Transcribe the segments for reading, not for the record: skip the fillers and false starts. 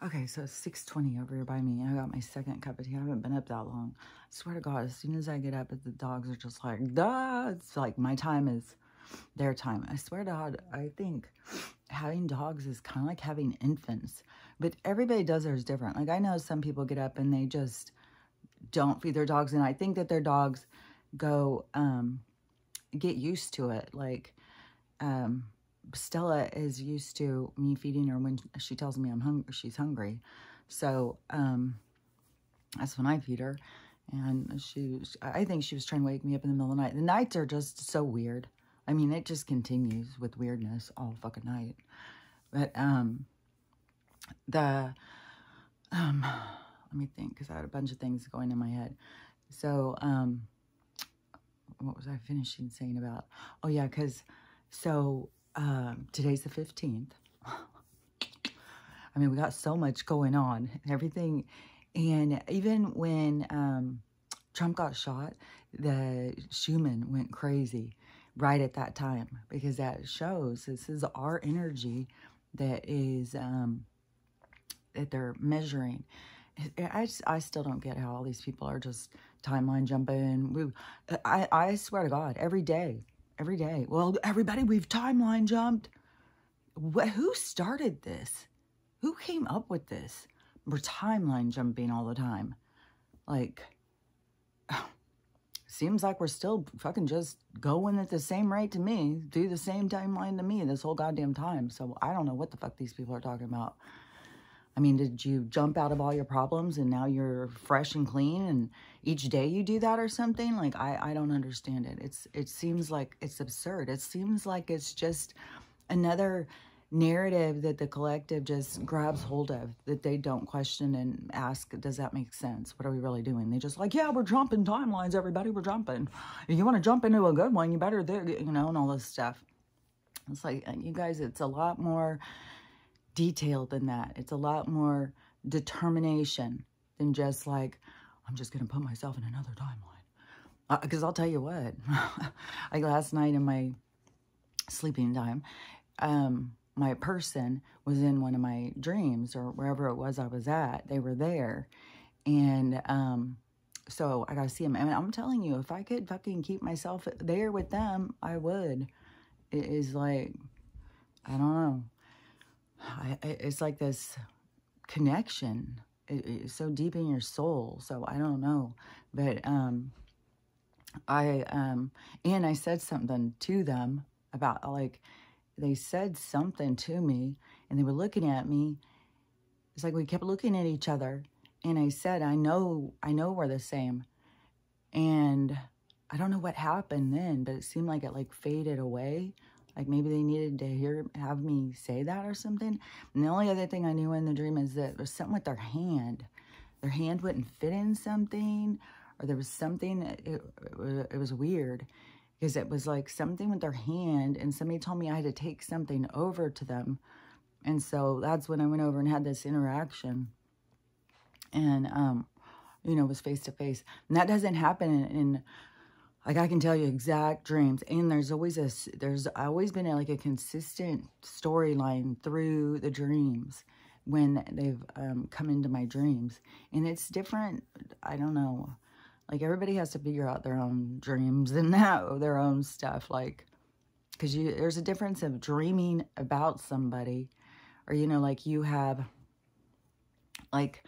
Okay, so it's 6:20 over here by me. I got my second cup of tea. I haven't been up that long. I swear to God, as soon as I get up, the dogs are just like, duh. It's like my time is their time. I swear to God, I think having dogs is kind of like having infants. But everybody does theirs different. Like, I know some people get up and they just don't feed their dogs. And I think that their dogs go, get used to it. Like, Stella is used to me feeding her when she tells me she's hungry. So, that's when I feed her. And I think she was trying to wake me up in the middle of the night. The nights are just so weird. I mean, it just continues with weirdness all fucking night. But, let me think, because I had a bunch of things going in my head. So, what was I finishing saying about? Oh, yeah, because, so, today's the 15th. I mean, we got so much going on, everything. And even when Trump got shot, the Schumann went crazy right at that time, because that shows this is our energy that is, that they're measuring. I still don't get how all these people are just timeline jumping. I swear to God, every day. Well, everybody, we've timeline jumped. Who started this? Who came up with this? We're timeline jumping all the time. Like, seems like we're still fucking just going at the same rate to me, do the same timeline to me this whole goddamn time. So I don't know what the fuck these people are talking about. I mean, did you jump out of all your problems and now you're fresh and clean and each day you do that or something? Like, I don't understand it. It seems like it's absurd. It seems like it's just another narrative that the collective just grabs hold of, that they don't question and ask, does that make sense? What are we really doing? They just like, yeah, we're jumping timelines, everybody, we're jumping. If you want to jump into a good one, you better, you know, and all this stuff. It's like, you guys, it's a lot more detailed than that. It's a lot more determination than just like, I'm just going to put myself in another timeline. Because I'll tell you what, like last night in my sleeping time, my person was in one of my dreams or wherever it was I was at. They were there. And so I got to see them. I mean, I'm telling you, if I could fucking keep myself there with them, I would. It is like, I don't know. It's like this connection. It's so deep in your soul. So I don't know. But and I said something to them about, like, they said something to me and they were looking at me. It's like we kept looking at each other. And I said, I know we're the same. And I don't know what happened then, but it seemed like it like faded away. Like maybe they needed to have me say that or something. And the only other thing I knew in the dream is that there was something with their hand. Their hand wouldn't fit in something, or there was something, it was weird. Because it was like something with their hand, and somebody told me I had to take something over to them. And so that's when I went over and had this interaction. And, you know, it was face to face. And that doesn't happen in like, I can tell you exact dreams. And there's always been like a consistent storyline through the dreams when they've come into my dreams. And it's different. I don't know. Like, everybody has to figure out their own dreams and know their own stuff. Like, because there's a difference of dreaming about somebody, or, you know, like you have, like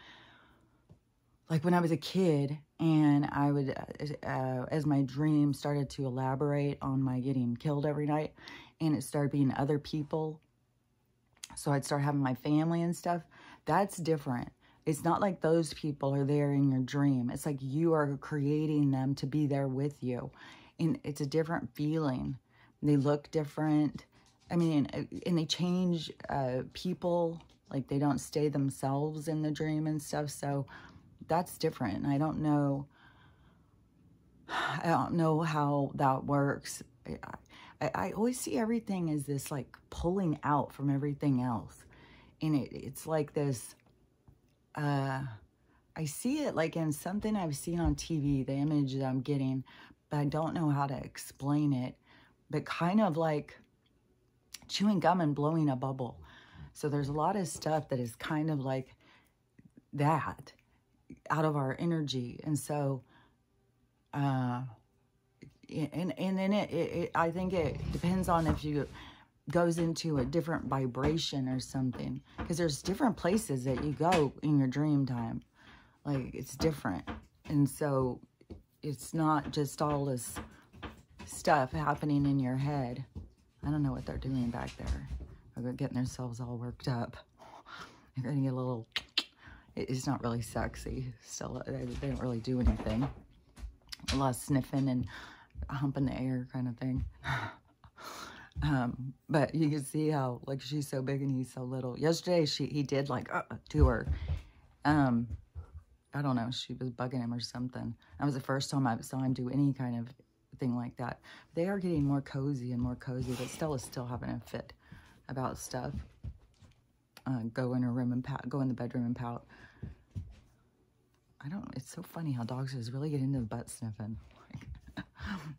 when I was a kid and I would, as my dream started to elaborate on my getting killed every night, and it started being other people, so I'd start having my family and stuff, that's different. It's not like those people are there in your dream. It's like you are creating them to be there with you. And it's a different feeling. They look different. I mean, and they change people. Like, they don't stay themselves in the dream and stuff. So that's different. And I don't know how that works. I always see everything as this, like, pulling out from everything else. And it's like this... I see it like in something I've seen on TV, the image that I'm getting, but I don't know how to explain it. But kind of like chewing gum and blowing a bubble. So there's a lot of stuff that is kind of like that out of our energy. And so, and then I think it depends on if you goes into a different vibration or something, because there's different places that you go in your dream time. Like, it's different. And so it's not just all this stuff happening in your head. I don't know what they're doing back there. They're getting themselves all worked up. They're going to get a little... It's not really sexy. Still, they don't really do anything. A lot of sniffing and humping the air kind of thing. But you can see how, like, she's so big and he's so little. Yesterday, he did, like, to her. I don't know, she was bugging him or something. That was the first time I saw him do any kind of thing like that. They are getting more cozy and more cozy, but Stella's still having a fit about stuff. Go in her room and pout, go in the bedroom and pout. It's so funny how dogs just really get into the butt sniffing.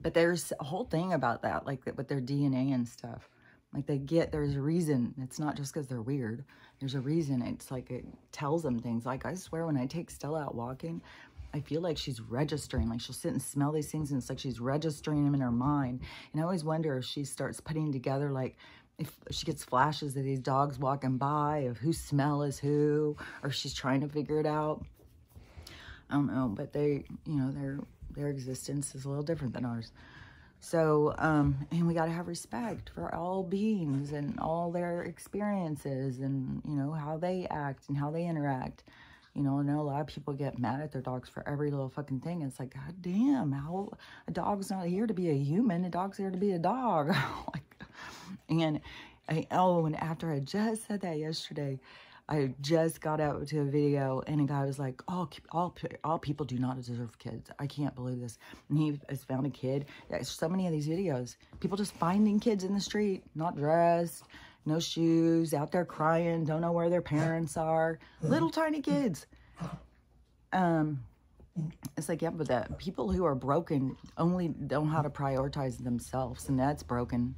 But there's a whole thing about that, like with their DNA and stuff. Like there's a reason. It's not just because they're weird. There's a reason. It's like it tells them things. Like, I swear when I take Stella out walking, I feel like she's registering. Like, she'll sit and smell these things, and it's like she's registering them in her mind. And I always wonder if she starts putting together, like, if she gets flashes of these dogs walking by, of whose smell is who, or she's trying to figure it out. I don't know, but they, you know, their existence is a little different than ours. So, and we got to have respect for all beings and all their experiences and, you know, how they act and how they interact. You know, I know a lot of people get mad at their dogs for every little fucking thing. It's like, God damn, how a dog's not here to be a human. A dog's here to be a dog. And after I just said that yesterday, I just got out to a video and a guy was like, all people do not deserve kids. I can't believe this. And he has found a kid. There's so many of these videos. People just finding kids in the street, not dressed, no shoes, out there crying, don't know where their parents are. Little tiny kids. It's like, yeah, but the people who are broken only know how to prioritize themselves, and that's broken,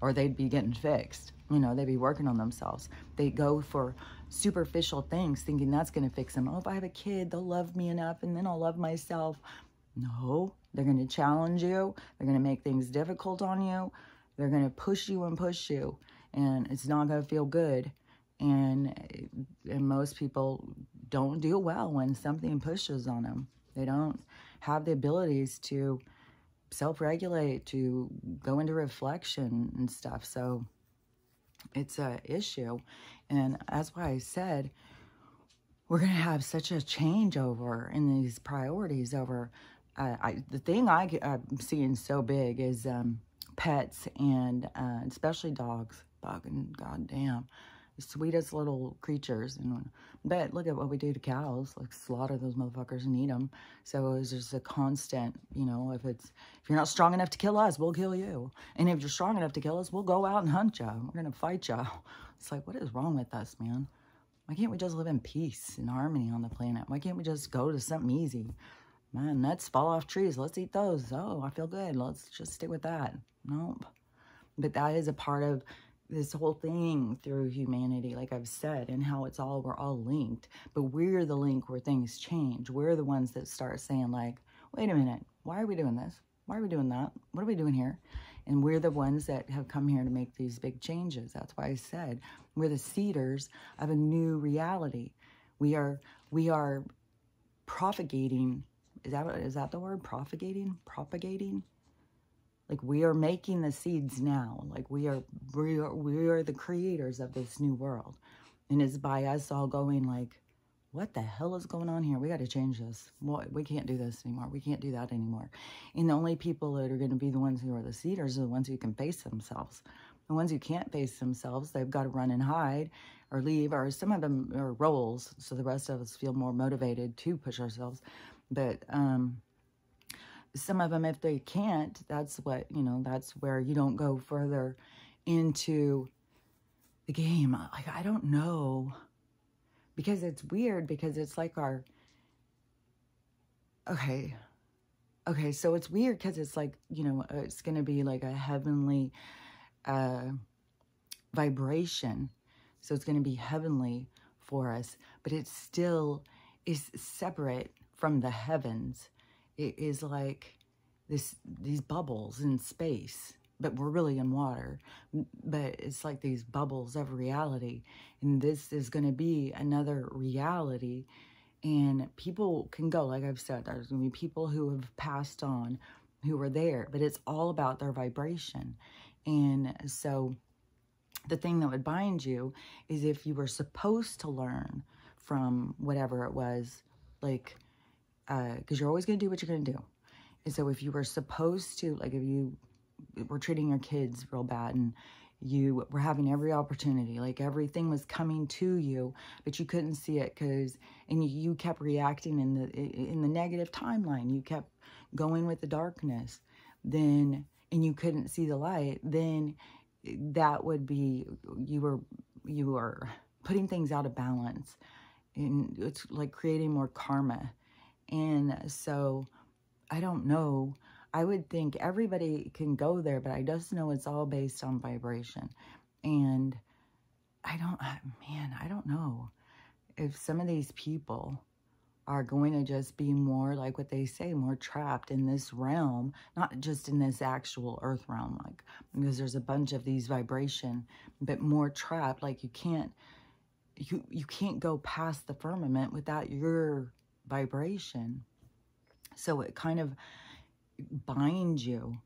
or they'd be getting fixed. You know, they'd be working on themselves. They go for superficial things, thinking that's going to fix them. Oh, if I have a kid, they'll love me enough, and then I'll love myself. No, they're going to challenge you. They're going to make things difficult on you. They're going to push you and push you, and it's not going to feel good. And most people don't do well when something pushes on them. They don't have the abilities to self-regulate, to go into reflection and stuff. So it's an issue. And that's why I said we're going to have such a changeover in these priorities over, the thing I'm seeing so big is pets and especially dogs. Fucking goddamn. The sweetest little creatures. But look at what we do to cows, like slaughter those motherfuckers and eat them. So it's just a constant, you know, if you're not strong enough to kill us, we'll kill you. And if you're strong enough to kill us, we'll go out and hunt you. We're going to fight you. It's like, what is wrong with us, man? Why can't we just live in peace and harmony on the planet? Why can't we just go to something easy? Man, nuts fall off trees. Let's eat those. Oh, I feel good. Let's just stick with that. Nope. But that is a part of this whole thing through humanity, like I've said, and how we're all linked. But we're the link where things change. We're the ones that start saying, like, wait a minute, why are we doing this? Why are we doing that? What are we doing here? And we're the ones that have come here to make these big changes. That's why I said we're the seeders of a new reality. We are propagating. Is that the word? Propagating? Like, we are making the seeds now. Like, we are the creators of this new world. And it's by us all going, like, what the hell is going on here? We got to change this. We can't do this anymore. We can't do that anymore. And the only people that are going to be the ones who are the seeders are the ones who can face themselves. The ones who can't face themselves, they've got to run and hide or leave, or some of them are roles, so the rest of us feel more motivated to push ourselves. But some of them, if they can't, that's where you don't go further into the game. Like, I don't know, because it's weird, because it's like okay, so it's weird because it's like, you know, it's going to be like a heavenly vibration. So it's going to be heavenly for us, but it still is separate from the heavens. It is like these bubbles in space, but we're really in water. But it's like these bubbles of reality, and this is going to be another reality. And people can go, like I've said, there's going to be people who have passed on, who were there, but it's all about their vibration. And so the thing that would bind you is if you were supposed to learn from whatever it was, like, because you're always going to do what you're going to do. And so if you were supposed to, like if you were treating your kids real bad and you were having every opportunity, like everything was coming to you, but you couldn't see it and you kept reacting in the negative timeline. You kept going with the darkness, and you couldn't see the light. Then that would be you were putting things out of balance, and it's like creating more karma. And so I don't know. I would think everybody can go there, but I just know it's all based on vibration. And I don't know if some of these people are going to just be more like what they say, more trapped in this realm, not just in this actual earth realm, like, because there's a bunch of these vibration, but more trapped. Like you can't go past the firmament without your vibration. So it kind of binds you.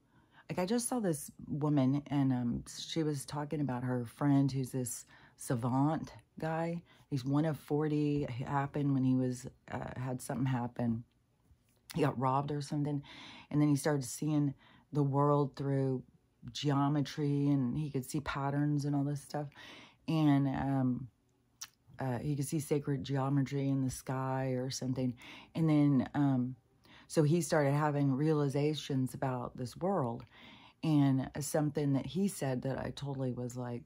Like I just saw this woman, and she was talking about her friend who's this savant guy. He's one of 40. It happened when he was had something happen. He got robbed or something, and then he started seeing the world through geometry, and he could see patterns and all this stuff. And he could see sacred geometry in the sky or something. And then so he started having realizations about this world. And something that he said that I totally was like,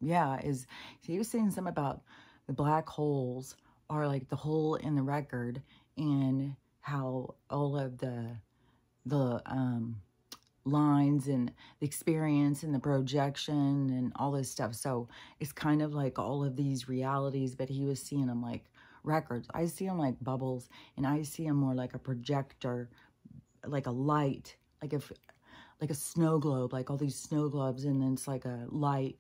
yeah, is he was saying something about the black holes are like the hole in the record, and how all of the lines and the experience and the projection and all this stuff. So it's kind of like all of these realities, but he was seeing them like records. I see them like bubbles, and I see them more like a projector, like a light, like a snow globe, like all these snow globes, and then it's like a light.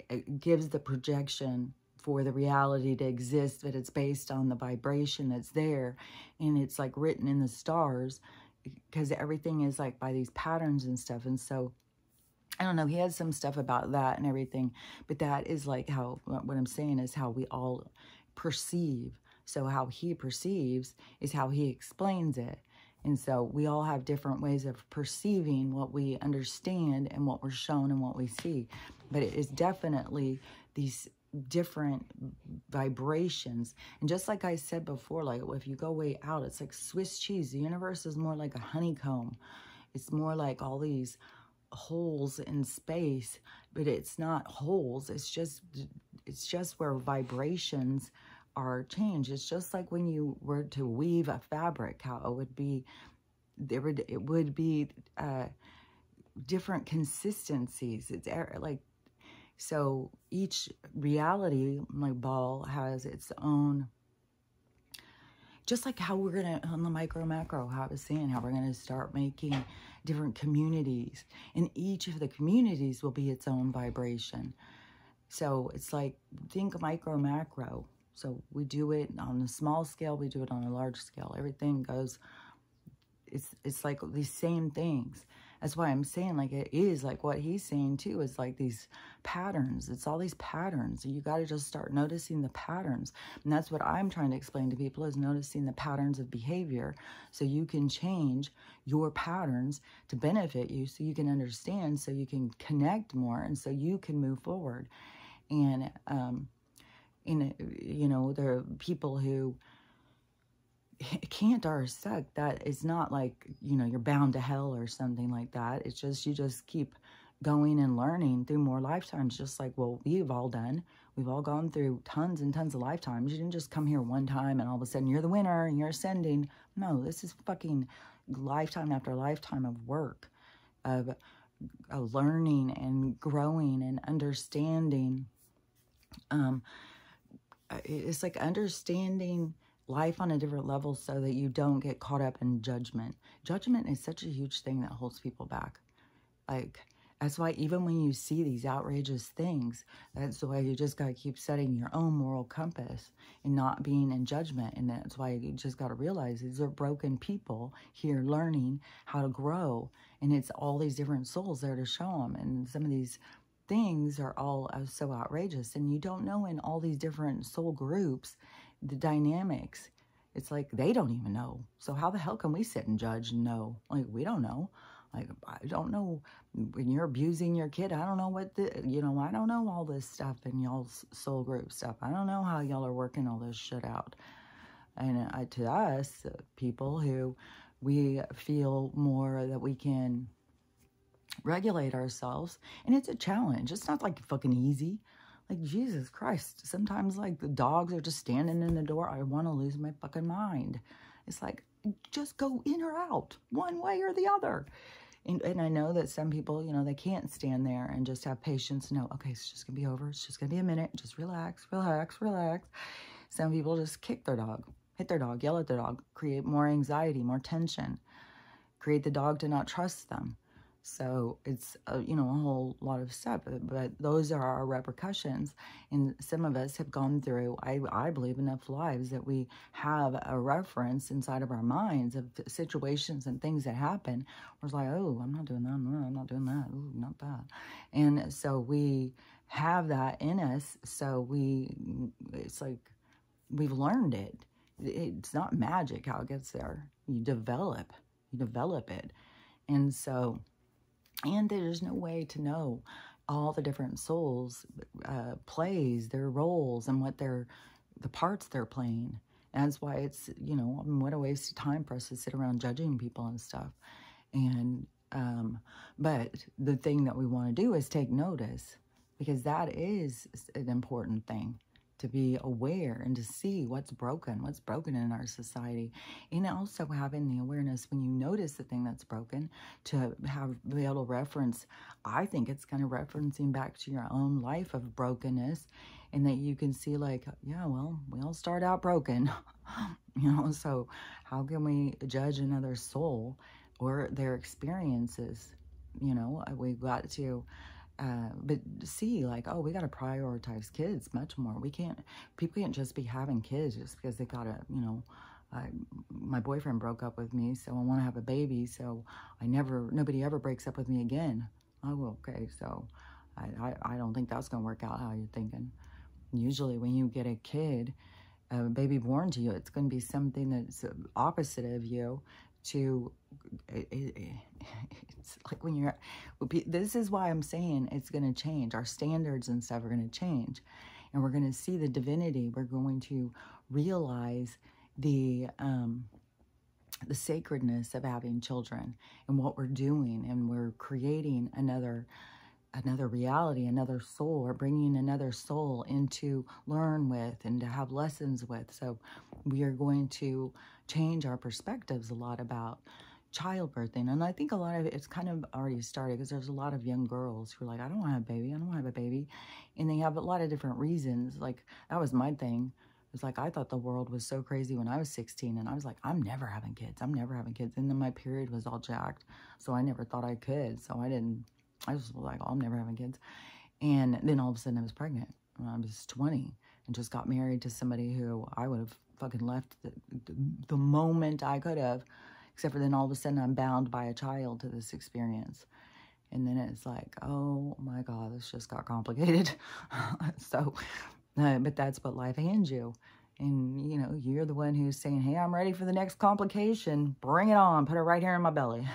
It gives the projection for the reality to exist, but it's based on the vibration that's there, and it's like written in the stars, because everything is like by these patterns and stuff. And so I don't know, he has some stuff about that and everything, but that is like how, what I'm saying is how we all perceive. So how he perceives is how he explains it. And so we all have different ways of perceiving what we understand and what we're shown and what we see. But it is definitely these different vibrations. And just like I said before, like if you go way out, it's like Swiss cheese. The universe is more like a honeycomb. It's more like all these holes in space, but it's not holes. It's just where vibrations are changed. It's just like when you were to weave a fabric, how it would be, it would be different consistencies. It's like, so each reality, like ball, has its own, just like how we're going to, on the micro macro, how I was saying, how we're going to start making different communities, and each of the communities will be its own vibration. So it's like, think micro macro. So we do it on a small scale, we do it on a large scale. Everything goes, it's like these same things. That's why I'm saying, like, it is like what he's saying too, is like these patterns. It's all these patterns. You got to just start noticing the patterns. And that's what I'm trying to explain to people, is noticing the patterns of behavior, so you can change your patterns to benefit you, so you can understand, so you can connect more, and so you can move forward. And, you know, there are people who can't or stuck. That is not like, you know, you're bound to hell or something like that. It's just, you just keep going and learning through more lifetimes, just like, well, we've all done. We've all gone through tons and tons of lifetimes. You didn't just come here one time and all of a sudden you're the winner and you're ascending. No, this is fucking lifetime after lifetime of work, of learning and growing and understanding. Um, it's like understanding life on a different level so that you don't get caught up in judgment. Judgment is such a huge thing that holds people back. Like, that's why even when you see these outrageous things, that's why you just got to keep setting your own moral compass and not being in judgment. And that's why you just got to realize these are broken people here learning how to grow. And it's all these different souls there to show them. And some of these things are all so outrageous. And you don't know in all these different soul groups, the dynamics. It's like they don't even know. So how the hell can we sit and judge and know? Like, we don't know. Like, I don't know when you're abusing your kid. I don't know what I don't know all this stuff in y'all's soul group stuff. I don't know how y'all are working all this shit out. And to us, people who we feel more that we can regulate ourselves, and it's a challenge. It's not like fucking easy. Like, Jesus Christ. Sometimes, like, the dogs are just standing in the door. I want to lose my fucking mind. It's like, just go in or out, one way or the other. And I know that some people, they can't stand there and just have patience. No, okay, it's just going to be over. It's just going to be a minute. Just relax, relax, relax. Some people just kick their dog, hit their dog, yell at their dog, create more anxiety, more tension, create the dog to not trust them. So it's, a whole lot of stuff, but those are our repercussions. And some of us have gone through, I believe, enough lives that we have a reference inside of our minds of situations and things that happen. We're like, oh, I'm not doing that. No, I'm not doing that. Ooh, not that. And so we have that in us. So it's like we've learned it. It's not magic how it gets there. You develop it. And so, and there's no way to know all the different souls plays, their roles, and what the parts they're playing. And that's why it's, what a waste of time for us to sit around judging people and stuff. And, but the thing that we want to do is take notice, because that is an important thing. To be aware and to see what's broken in our society. And also having the awareness when you notice the thing that's broken to be able to reference. I think it's kind of referencing back to your own life of brokenness, and that you can see like, yeah, well, we all start out broken, so how can we judge another soul or their experiences? We've got to but see, like, oh, we got to prioritize kids much more. People can't just be having kids just because they got to, my boyfriend broke up with me, so I want to have a baby, so nobody ever breaks up with me again. Oh, okay, so I don't think that's going to work out how you're thinking. Usually when you get a kid, a baby born to you, it's going to be something that's opposite of you. It's like when this is why I'm saying it's going to change. Our standards and stuff are going to change, and we're going to see the divinity. We're going to realize the sacredness of having children and what we're doing, and we're creating another reality, another soul, or bringing another soul in to learn with and to have lessons with. So we are going to change our perspectives a lot about childbirthing. And I think a lot of it's kind of already started, because there's a lot of young girls who are like, I don't want to have a baby. I don't want to have a baby. And they have a lot of different reasons. Like, that was my thing. It's like, I thought the world was so crazy when I was 16, and I was like, I'm never having kids. I'm never having kids. And then my period was all jacked, so I never thought I could. So I was like, oh, I'm never having kids. And then all of a sudden I was pregnant when I was 20 and just got married to somebody who I would have fucking left the moment I could have, except for then all of a sudden I'm bound by a child to this experience. And then it's like, oh my God, this just got complicated. So, but that's what life hands you. And, you're the one who's saying, hey, I'm ready for the next complication. Bring it on. Put it right here in my belly.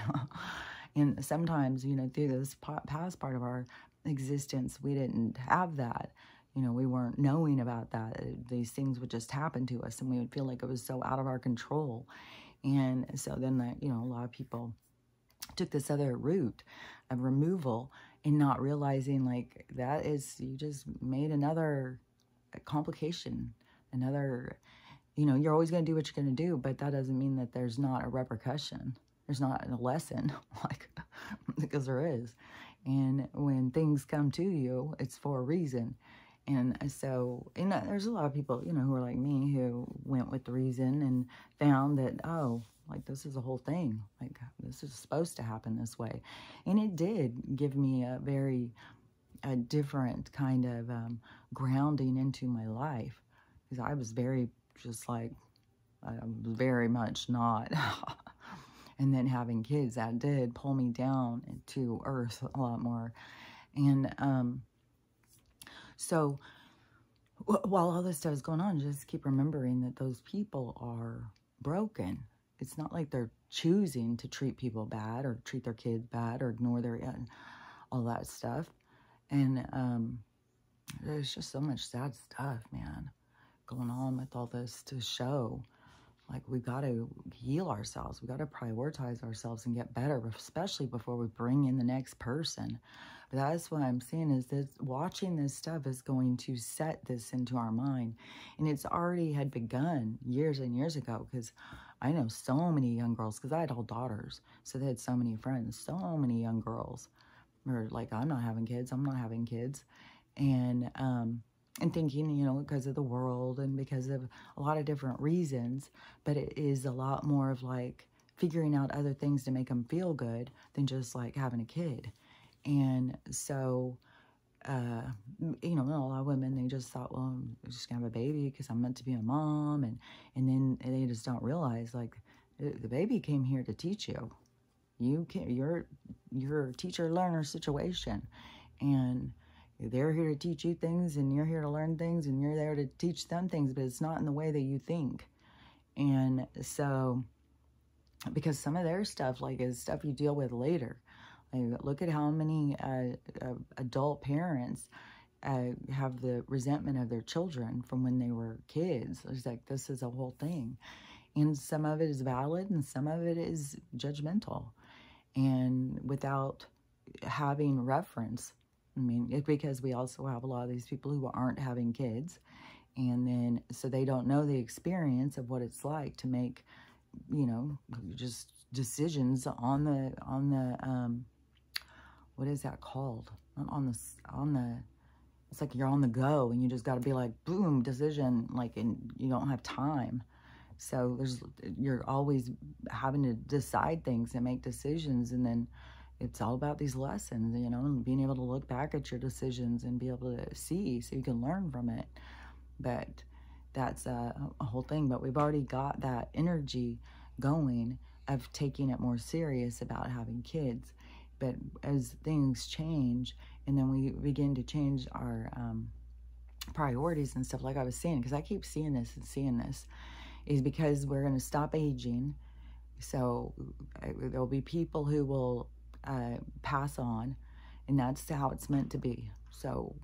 And sometimes, through this past part of our existence, we didn't have that. We weren't knowing about that. These things would just happen to us, and we would feel like it was so out of our control. And so then, a lot of people took this other route of removal and not realizing, like, that is, you just made another complication, another, you're always going to do what you're going to do, but that doesn't mean that there's not a repercussion. There's not a lesson, like, because there is. And when things come to you, it's for a reason. And so, and there's a lot of people, who are like me, who went with the reason and found that, oh, like this is a whole thing. Like this is supposed to happen this way. And it did give me a different kind of grounding into my life. Because I was very, just like, I was very much not. And then having kids, that did pull me down to earth a lot more. And so while all this stuff is going on, just keep remembering that those people are broken. It's not like they're choosing to treat people bad or treat their kids bad or ignore all that stuff. And there's just so much sad stuff, man, going on with all this to show. Like, we got to heal ourselves. We got to prioritize ourselves and get better, especially before we bring in the next person. But that's what I'm seeing, is that watching this stuff is going to set this into our mind. And it's already had begun years and years ago, because I know so many young girls, because I had all daughters. So they had so many friends, so many young girls were like, I'm not having kids. I'm not having kids. And thinking, because of the world and because of a lot of different reasons, but it is a lot more of like figuring out other things to make them feel good than just like having a kid. And so, a lot of women, they just thought, well, I'm just gonna have a baby because I'm meant to be a mom. And then they just don't realize, like, the baby came here to teach you. You're a teacher-learner situation. And they're here to teach you things, and you're here to learn things, and you're there to teach them things, but it's not in the way that you think. And so, because some of their stuff, like, is stuff you deal with later. Like, look at how many adult parents have the resentment of their children from when they were kids. It's like, this is a whole thing. And some of it is valid, and some of it is judgmental. And without having reference, I mean, it's because we also have a lot of these people who aren't having kids. And then, so they don't know the experience of what it's like to make, just decisions on the, what is that called? It's like you're on the go and you just got to be like, boom, decision, like, and you don't have time. So you're always having to decide things and make decisions. And then it's all about these lessons, and being able to look back at your decisions and be able to see so you can learn from it. But that's a whole thing. But we've already got that energy going of taking it more serious about having kids. But as things change, and then we begin to change our priorities and stuff, like I was saying, because I keep seeing this, is because we're going to stop aging. So there'll be people who will pass on, and that's how it's meant to be. So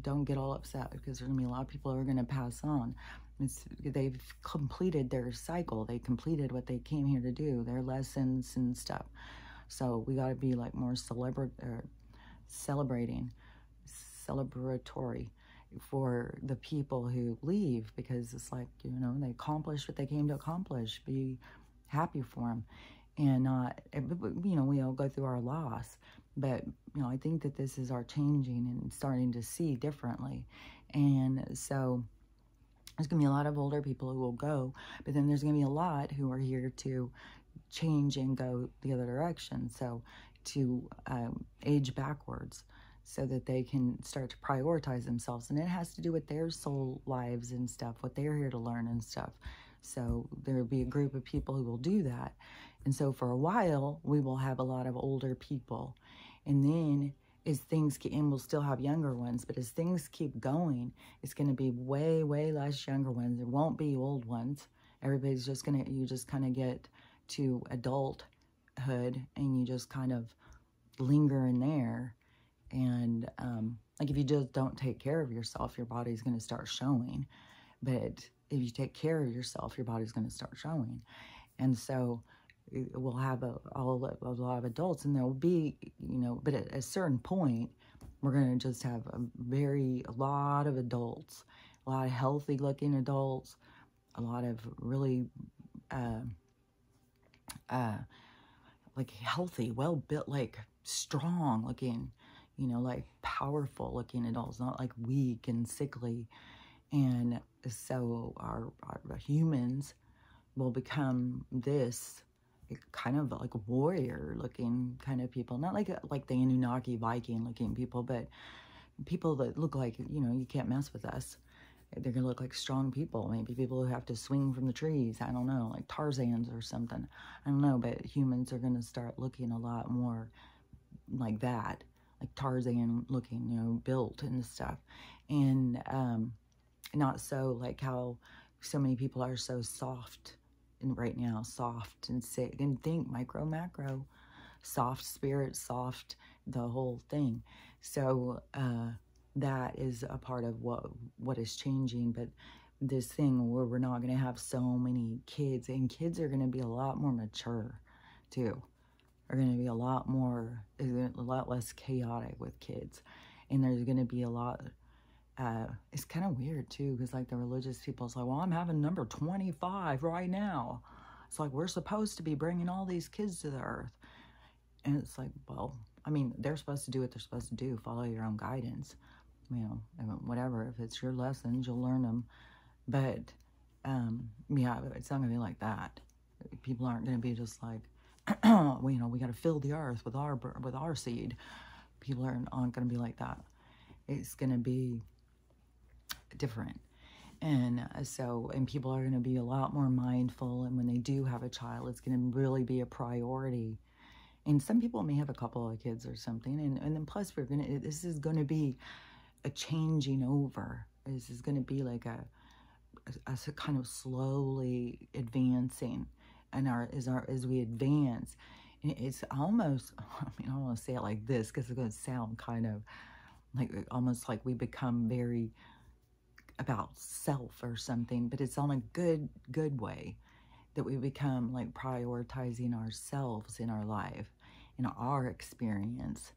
don't get all upset, because there's gonna be a lot of people who are gonna pass on. They've completed their cycle. They completed what they came here to do, their lessons and stuff. So we gotta be like more celebratory for the people who leave, because it's like, they accomplished what they came to accomplish. Be happy for them. And not, we all go through our loss, but, I think that this is our changing and starting to see differently. And so there's going to be a lot of older people who will go, but then there's going to be a lot who are here to change and go the other direction. So to age backwards, so that they can start to prioritize themselves. And it has to do with their soul lives and stuff, what they're here to learn and stuff. So there'll be a group of people who will do that. And so for a while, we will have a lot of older people. And then as things get, and we'll still have younger ones, but as things keep going, it's going to be way, way less younger ones. There won't be old ones. Everybody's just going to, you just kind of get to adulthood, and you just kind of linger in there. And like, if you just don't take care of yourself, your body's going to start showing. But if you take care of yourself, your body's going to start showing. And so we'll have a lot of adults, and there will be, but at a certain point, we're going to just have a lot of adults, a lot of healthy looking adults, a lot of really like healthy, well built, like strong looking, you know, like powerful looking adults, not like weak and sickly. And so our humans will become this kind of like warrior looking kind of people, not like the Anunnaki Viking looking people, but people that look like, you know, you can't mess with us. They're gonna look like strong people, maybe people who have to swing from the trees, I don't know, like Tarzans or something, I don't know. But humans are gonna start looking a lot more like that, like Tarzan looking, you know, built and stuff. And not so like how so many people are so soft and right now, soft and sick, and think micro macro, soft spirit, soft, the whole thing. So that is a part of what is changing. But this thing where we're not going to have so many kids, and kids are going to be a lot more mature too, are going to be a lot less chaotic with kids. And there's going to be a lot, it's kind of weird too, because like the religious people's like, well, I'm having number 25 right now. It's like, we're supposed to be bringing all these kids to the earth. And it's like, well, I mean, they're supposed to do what they're supposed to do, follow your own guidance, you know, whatever. If it's your lessons, you'll learn them. But yeah, it's not gonna be like that. People aren't gonna be just like, well, you know, we got to fill the earth with our seed. People aren't gonna be like that. It's gonna be different. And and people are gonna be a lot more mindful. And when they do have a child, it's gonna really be a priority. And some people may have a couple of kids or something. And then plus this is going to be a changing over. This is going to be like a kind of slowly advancing. And as we advance, it's almost, I mean, I don't want to say it like this because it's going to sound kind of like almost like we become very about self or something, but it's on a good way. That we become like prioritizing ourselves in our life, in our experience,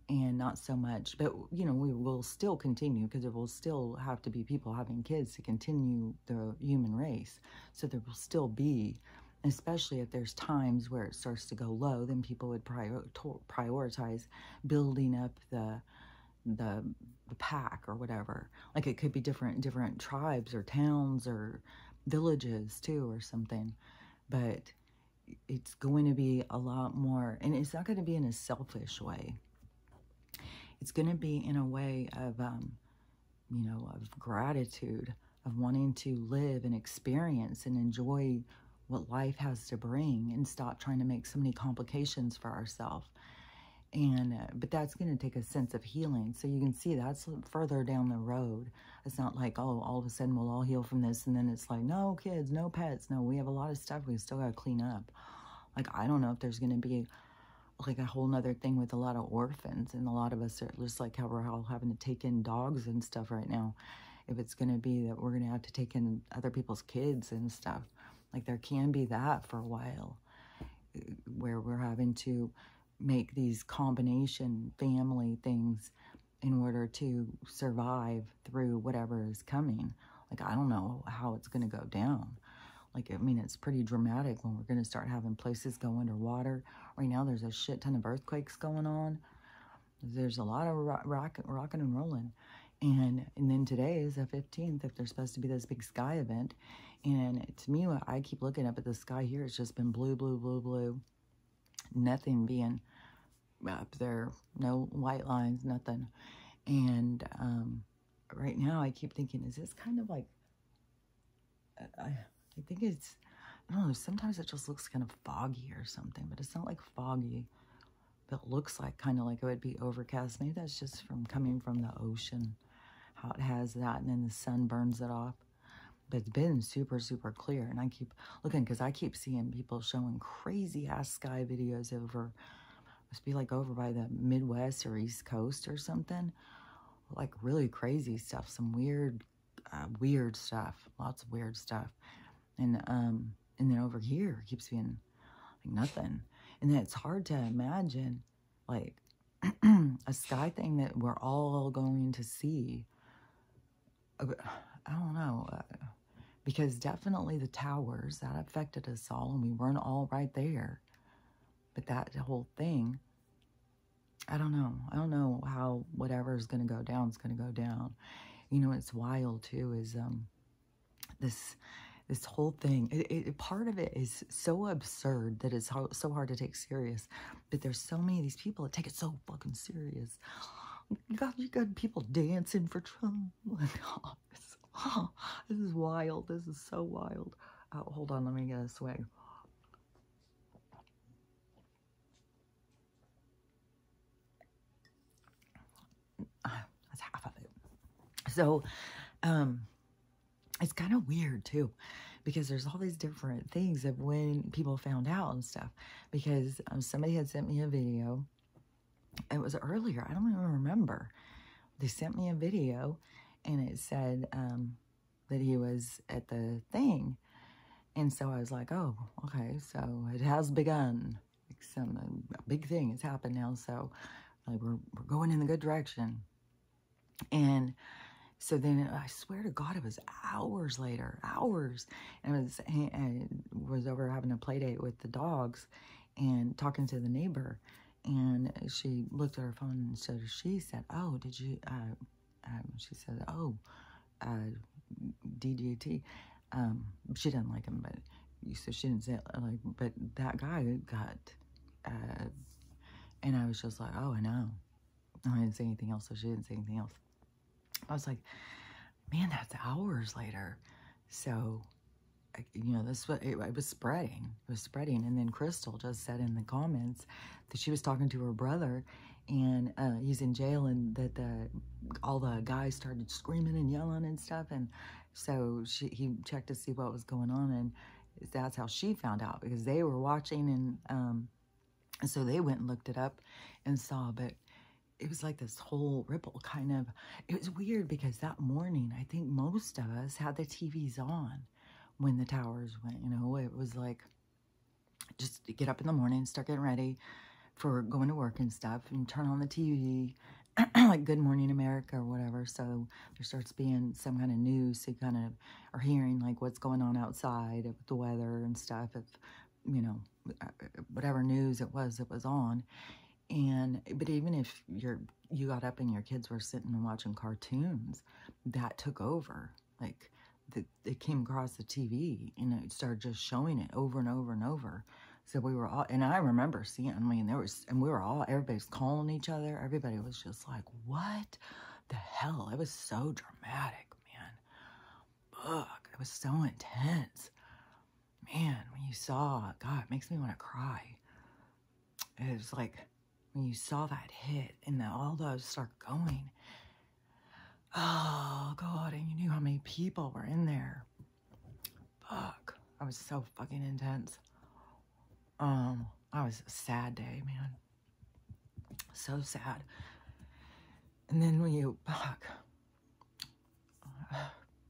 and not so much, but you know, we will still continue because there will still have to be people having kids to continue the human race. So there will still be, especially if there's times where it starts to go low, then people would prioritize building up the pack or whatever. Like it could be different tribes or towns or villages too or something. But it's going to be a lot more, and it's not going to be in a selfish way. It's going to be in a way of you know, of gratitude, of wanting to live and experience and enjoy what life has to bring, and stop trying to make so many complications for ourselves. And but that's going to take a sense of healing. So you can see that's further down the road. It's not like, oh, all of a sudden we'll all heal from this, and then it's like, no kids, no pets. No, we have a lot of stuff we still got to clean up. Like, I don't know if there's going to be like a whole nother thing with a lot of orphans, and a lot of us are just like how we're all having to take in dogs and stuff right now. If it's going to be that we're going to have to take in other people's kids and stuff, like there can be that for a while, where we're having to make these combination family things in order to survive through whatever is coming. Like, I don't know how it's going to go down. Like, I mean, it's pretty dramatic when we're going to start having places go underwater. Right now, there's a shit ton of earthquakes going on. There's a lot of rocking and rolling. And then today is the 15th, if there's supposed to be this big sky event. And to me, I keep looking up at the sky here. It's just been blue, blue, blue, blue. Nothing being up there. No white lines, nothing. And right now, I keep thinking, is this kind of like... I think it's... I don't know, sometimes it just looks kind of foggy or something, but it's not like foggy. But it looks like kind of like it would be overcast. Maybe that's just from coming from the ocean, how it has that, and then the sun burns it off. But it's been super, super clear, and I keep looking because I keep seeing people showing crazy-ass sky videos over, must be like over by the Midwest or East Coast or something. Like really crazy stuff, some weird stuff, lots of weird stuff. And then over here it keeps being like nothing. And then it's hard to imagine like a sky thing that we're all going to see. I don't know, because definitely the towers, that affected us all, and we weren't all right there. But that whole thing, I don't know. I don't know how whatever's going to go down is going to go down. You know, it's wild too, is this whole thing. Part of it is so absurd that it's so hard to take serious. But there's so many of these people that take it so fucking serious. You got people dancing for Trump. This is wild. This is so wild. Oh, hold on, let me get a swig. That's half of it. So, it's kind of weird too, because there's all these different things of when people found out and stuff. Because somebody had sent me a video. It was earlier. I don't even remember. They sent me a video, and it said that he was at the thing. And so I was like, oh, okay, so it has begun. Like a big thing has happened now, so like we're going in the good direction. And so then I swear to God, it was hours later, hours. And I was over having a play date with the dogs and talking to the neighbor. And she looked at her phone, and so she said, oh, did you, she said, oh, DGT. She didn't like him, but so she didn't say it, like, but that guy got, and I was just like, oh, I know. I didn't say anything else, so she didn't say anything else. I was like, man, that's hours later. So, you know, it was spreading. It was spreading. And then Crystal just said in the comments that she was talking to her brother, and he's in jail, and that all the guys started screaming and yelling and stuff. And so he checked to see what was going on, and that's how she found out, because they were watching, and so they went and looked it up and saw. But it was like this whole ripple kind of, it was weird because that morning, I think most of us had the TVs on when the towers went, you know. It was like, just get up in the morning, start getting ready for going to work and stuff, and turn on the TV, like Good Morning America or whatever. So there starts being some kind of news, so you kind of are hearing like what's going on outside with the weather and stuff, if, you know, whatever news it was on. But even if you got up and your kids were sitting and watching cartoons, that took over. Like, it came across the TV, and it started just showing it over and over and over. So we were all, and I remember seeing, I mean, everybody's calling each other. Everybody was just like, what the hell? It was so dramatic, man. Fuck, it was so intense. Man, when you saw, God, it makes me want to cry. It was like, when you saw that hit and all those start going, oh God, and you knew how many people were in there. Fuck, I was so fucking intense. I was a sad day, man. So sad. And then when you, fuck,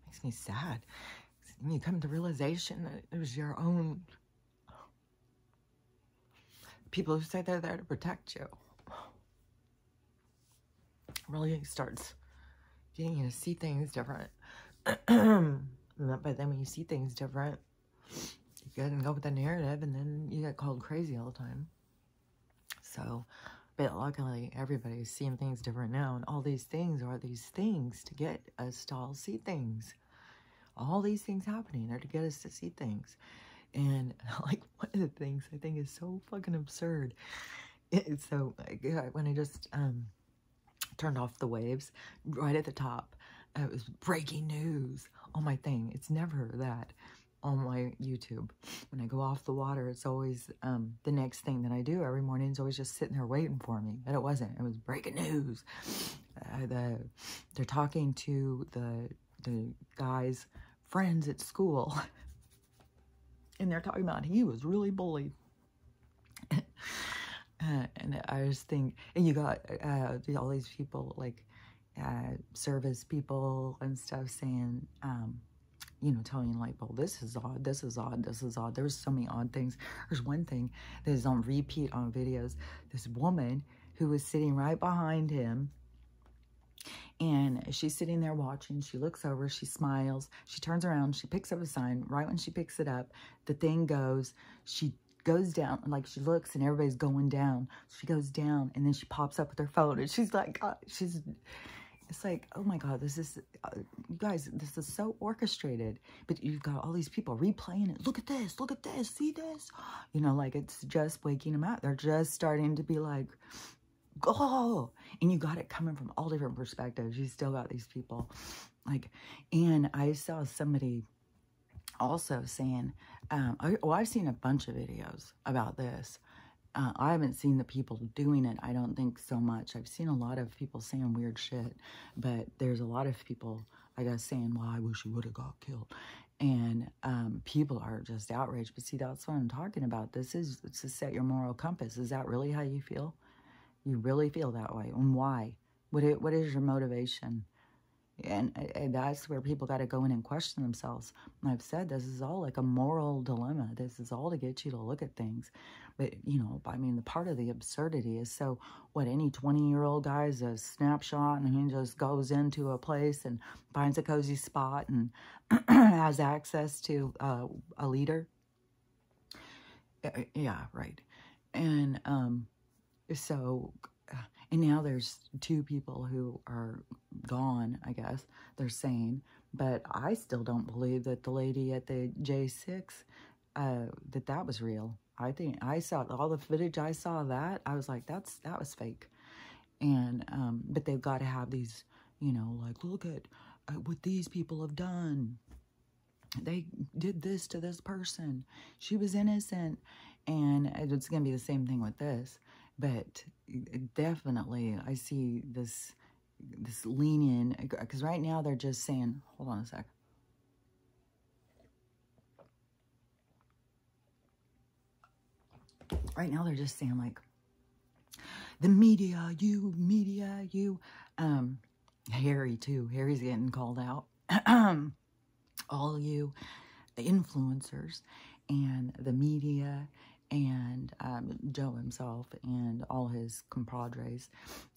makes me sad. When you come to realization that it was your own people who say they're there to protect you. Really starts getting you to see things different. But then when you see things different, you go with the narrative, and then you get called crazy all the time. So, but luckily everybody's seeing things different now, and all these things are these things to get us to all see things. All these things happening are to get us to see things. And like, one of the things I think is so fucking absurd. So when I just turned off the waves, right at the top, it was breaking news on my thing. It's never that on my YouTube. When I go off the water, it's always the next thing that I do every morning is always just sitting there waiting for me. But it wasn't. It was breaking news. They're talking to the guy's friends at school. And they're talking about he was really bullied. And I just think, and you got all these people, like service people and stuff saying, you know, telling you like, well, this is odd, this is odd, this is odd. There's so many odd things. There's one thing that is on repeat on videos. This woman who was sitting right behind him, and she's sitting there watching. She looks over, she smiles, she turns around, she picks up a sign. Right when she picks it up, the thing goes, she goes down, like she looks and everybody's going down. She goes down and then she pops up with her phone and she's like, it's like, oh my God, this is, you guys, this is so orchestrated. But you've got all these people replaying it. Look at this, see this? You know, like it's just waking them up. They're just starting to be like, oh, and you got it coming from all different perspectives. You still got these people. Like, and I saw somebody also saying, I've seen a bunch of videos about this. I haven't seen the people doing it, I don't think so much. I've seen a lot of people saying weird shit, but there's a lot of people, I guess, saying, well, I wish you would have got killed. And people are just outraged. But see, that's what I'm talking about. This is to set your moral compass. Is that really how you feel? You really feel that way? And why? What is your motivation? And that's where people got to go in and question themselves. And I've said this is all like a moral dilemma. This is all to get you to look at things. But, you know, I mean, the part of the absurdity is, so what, any 20-year-old guy is a snapshot and he just goes into a place and finds a cozy spot and has access to a leader? Yeah, right. And so... And now there's 2 people who are gone, I guess, they're saying. But I still don't believe that the lady at the J6, that was real. I think I saw all the footage. I saw that. I was like, that was fake. And, but they've got to have these, you know, like, look at what these people have done. They did this to this person. She was innocent. And it's going to be the same thing with this. But definitely, I see this lean in, because right now they're just saying, hold on a sec. Right now they're just saying, like, the media, you. Harry, too. Harry's getting called out. All you, the influencers, and the media, and Joe himself and all his compadres,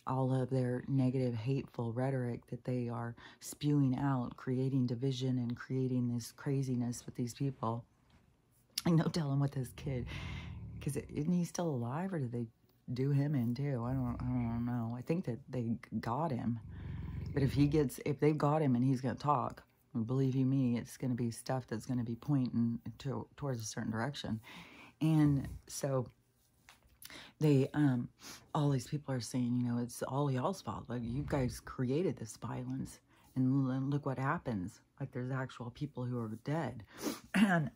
all of their negative, hateful rhetoric that they are spewing out, creating division and creating this craziness with these people. And no telling what this kid, because isn't he still alive, or did they do him in too? I don't know. I think that they got him. But if they've got him and he's going to talk, believe you me, it's going to be stuff that's going to be pointing towards a certain direction. And so they, all these people are saying, you know, it's all y'all's fault. Like, you guys created this violence, and look what happens. Like, there's actual people who are dead. And,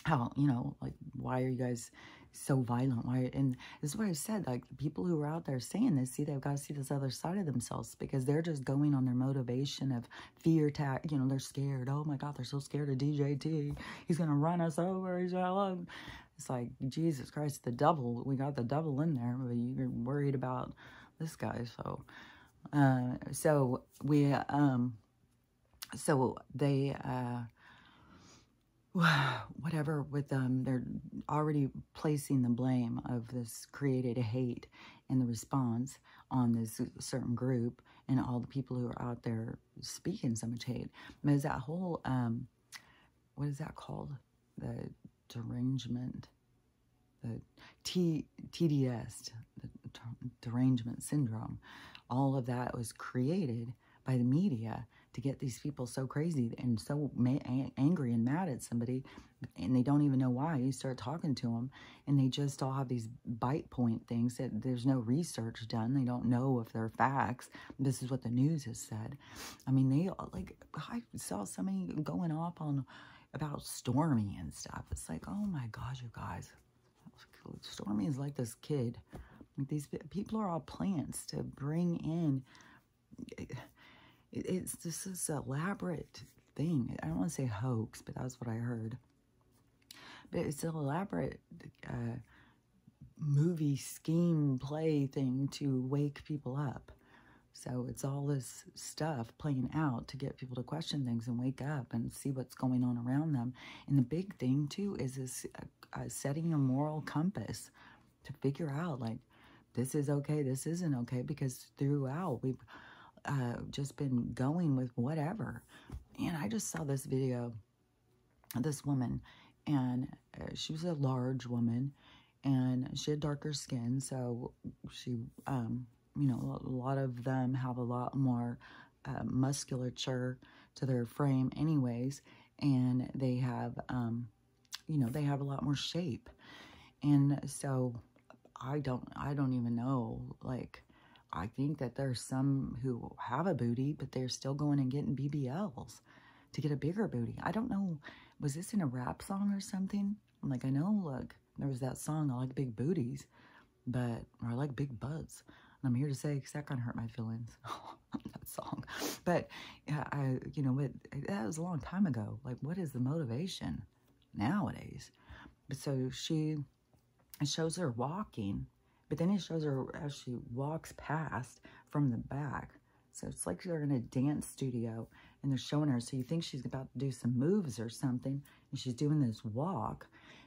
how, you know, like, why are you guys so violent? Why? And this is what I said, like, the people who are out there saying this, see, they've got to see this other side of themselves, because they're just going on their motivation of fear, you know, they're scared. Oh my God, they're so scared of DJT. He's going to run us over. It's like, Jesus Christ, the devil, we got the devil in there, but you're worried about this guy. So, so they, whatever with them, they're already placing the blame of this created hate and the response on this certain group and all the people who are out there speaking so much hate. But is that whole, what is that called? The derangement, the TDS, the derangement syndrome. All of that was created by the media to get these people so crazy and so angry and mad at somebody, and they don't even know why. You start talking to them, and they just all have these bite point things that there's no research done. They don't know if they're facts. This is what the news has said. I mean, they, like, I saw somebody going off on about Stormy and stuff. It's like, oh my gosh, you guys. Stormy is like this kid. Like, these people are all plants to bring in... It's just this elaborate thing. I don't want to say hoax, but that's what I heard. But it's an elaborate movie scheme play thing to wake people up. So it's all this stuff playing out to get people to question things and wake up and see what's going on around them. And the big thing, too, is this setting your moral compass to figure out, like, this is okay, this isn't okay, because throughout we've just been going with whatever. And I just saw this video of this woman, and she was a large woman, and she had darker skin, so she, you know, a lot of them have a lot more musculature to their frame anyways, and they have, you know, they have a lot more shape. And so I don't even know, like, I think that there's some who have a booty, but they're still going and getting BBLs to get a bigger booty. I don't know, was this in a rap song or something? I'm like, I know, look, there was that song, I like big booties, or I like big butts. And I'm here to say, because that kind of hurt my feelings, that song. But, yeah, you know, that was a long time ago. Like, what is the motivation nowadays? But so it shows her walking, but then it shows her as she walks past from the back. So it's like they're in a dance studio, and they're showing her. So you think she's about to do some moves or something, and she's doing this walk.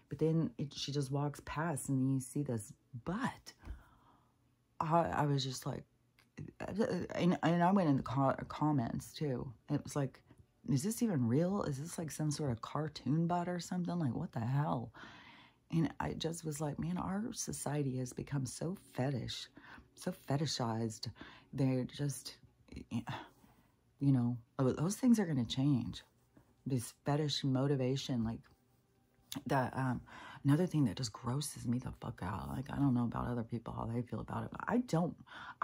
But then she just walks past, and then you see this butt. I was just like, and I went in the comments too. It was like, is this even real? Is this like some sort of cartoon butt or something? Like, what the hell? And I just was like, man, our society has become so fetishized. They're just, you know, those things are going to change. This fetish motivation, like that. Another thing that just grosses me the fuck out. Like, I don't know about other people, how they feel about it, but I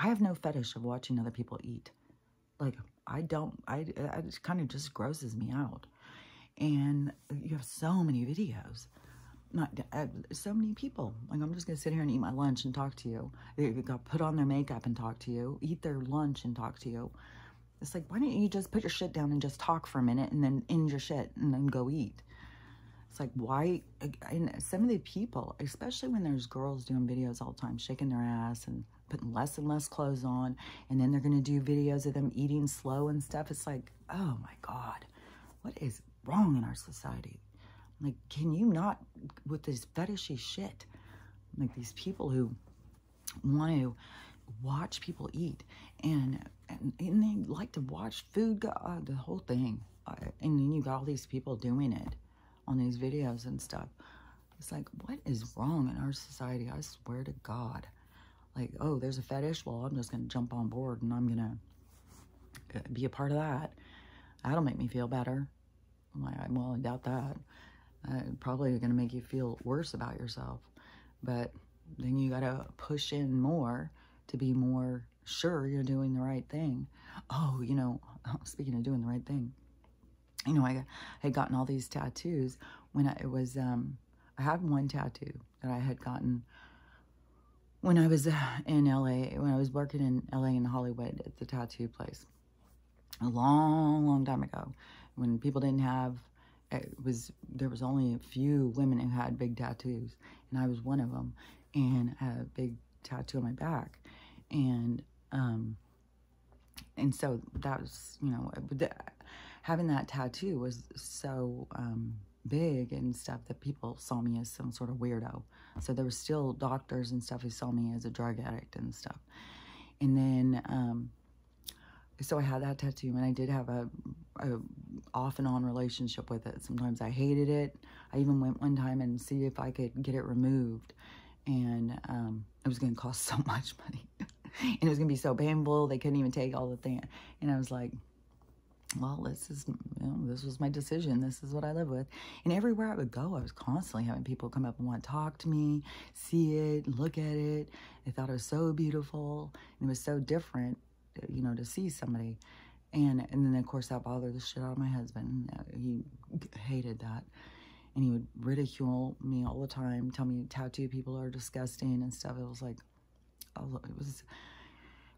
have no fetish of watching other people eat. Like, it kind of just grosses me out. And you have so many videos. So many people. Like, I'm just going to sit here and eat my lunch and talk to you. They got put on their makeup and talk to you, eat their lunch and talk to you. It's like, why don't you just put your shit down and just talk for a minute and then end your shit and then go eat? It's like, why? And some of the people, especially when there's girls doing videos all the time, shaking their ass and putting less and less clothes on, and then they're going to do videos of them eating slow and stuff. It's like, oh my God, what is wrong in our society? Like, can you not, with this fetishy shit, like these people who want to watch people eat, and they like to watch food go, the whole thing. And then you got all these people doing it on these videos and stuff. It's like, what is wrong in our society? I swear to God. Like, oh, there's a fetish? Well, I'm just going to jump on board and I'm going to be a part of that. That'll make me feel better. I'm like, well, I doubt that. Probably going to make you feel worse about yourself. But then you got to push in more to be more sure you're doing the right thing. Oh, you know, speaking of doing the right thing, you know, I had gotten all these tattoos when I had one tattoo that I had gotten when I was in LA, when I was working in LA in Hollywood at the tattoo place a long time ago, when people didn't have, there was only a few women who had big tattoos, and I was one of them, and I had a big tattoo on my back, and so that was, you know, having that tattoo was so big and stuff that people saw me as some sort of weirdo. So there were still doctors and stuff who saw me as a drug addict and stuff. And then, so I had that tattoo, and I did have a off and on relationship with it. Sometimes I hated it. I even went one time and see if I could get it removed. And it was going to cost so much money. And it was going to be so painful. They couldn't even take all the things. And I was like, well, this was my decision. This is what I live with. And everywhere I would go, I was constantly having people come up and want to talk to me, see it, look at it. They thought it was so beautiful. And it was so different, you know, to see somebody. And then, of course, that bothered the shit out of my husband. He hated that. And he would ridicule me all the time, tell me tattoo people are disgusting and stuff. It was like, oh, it was...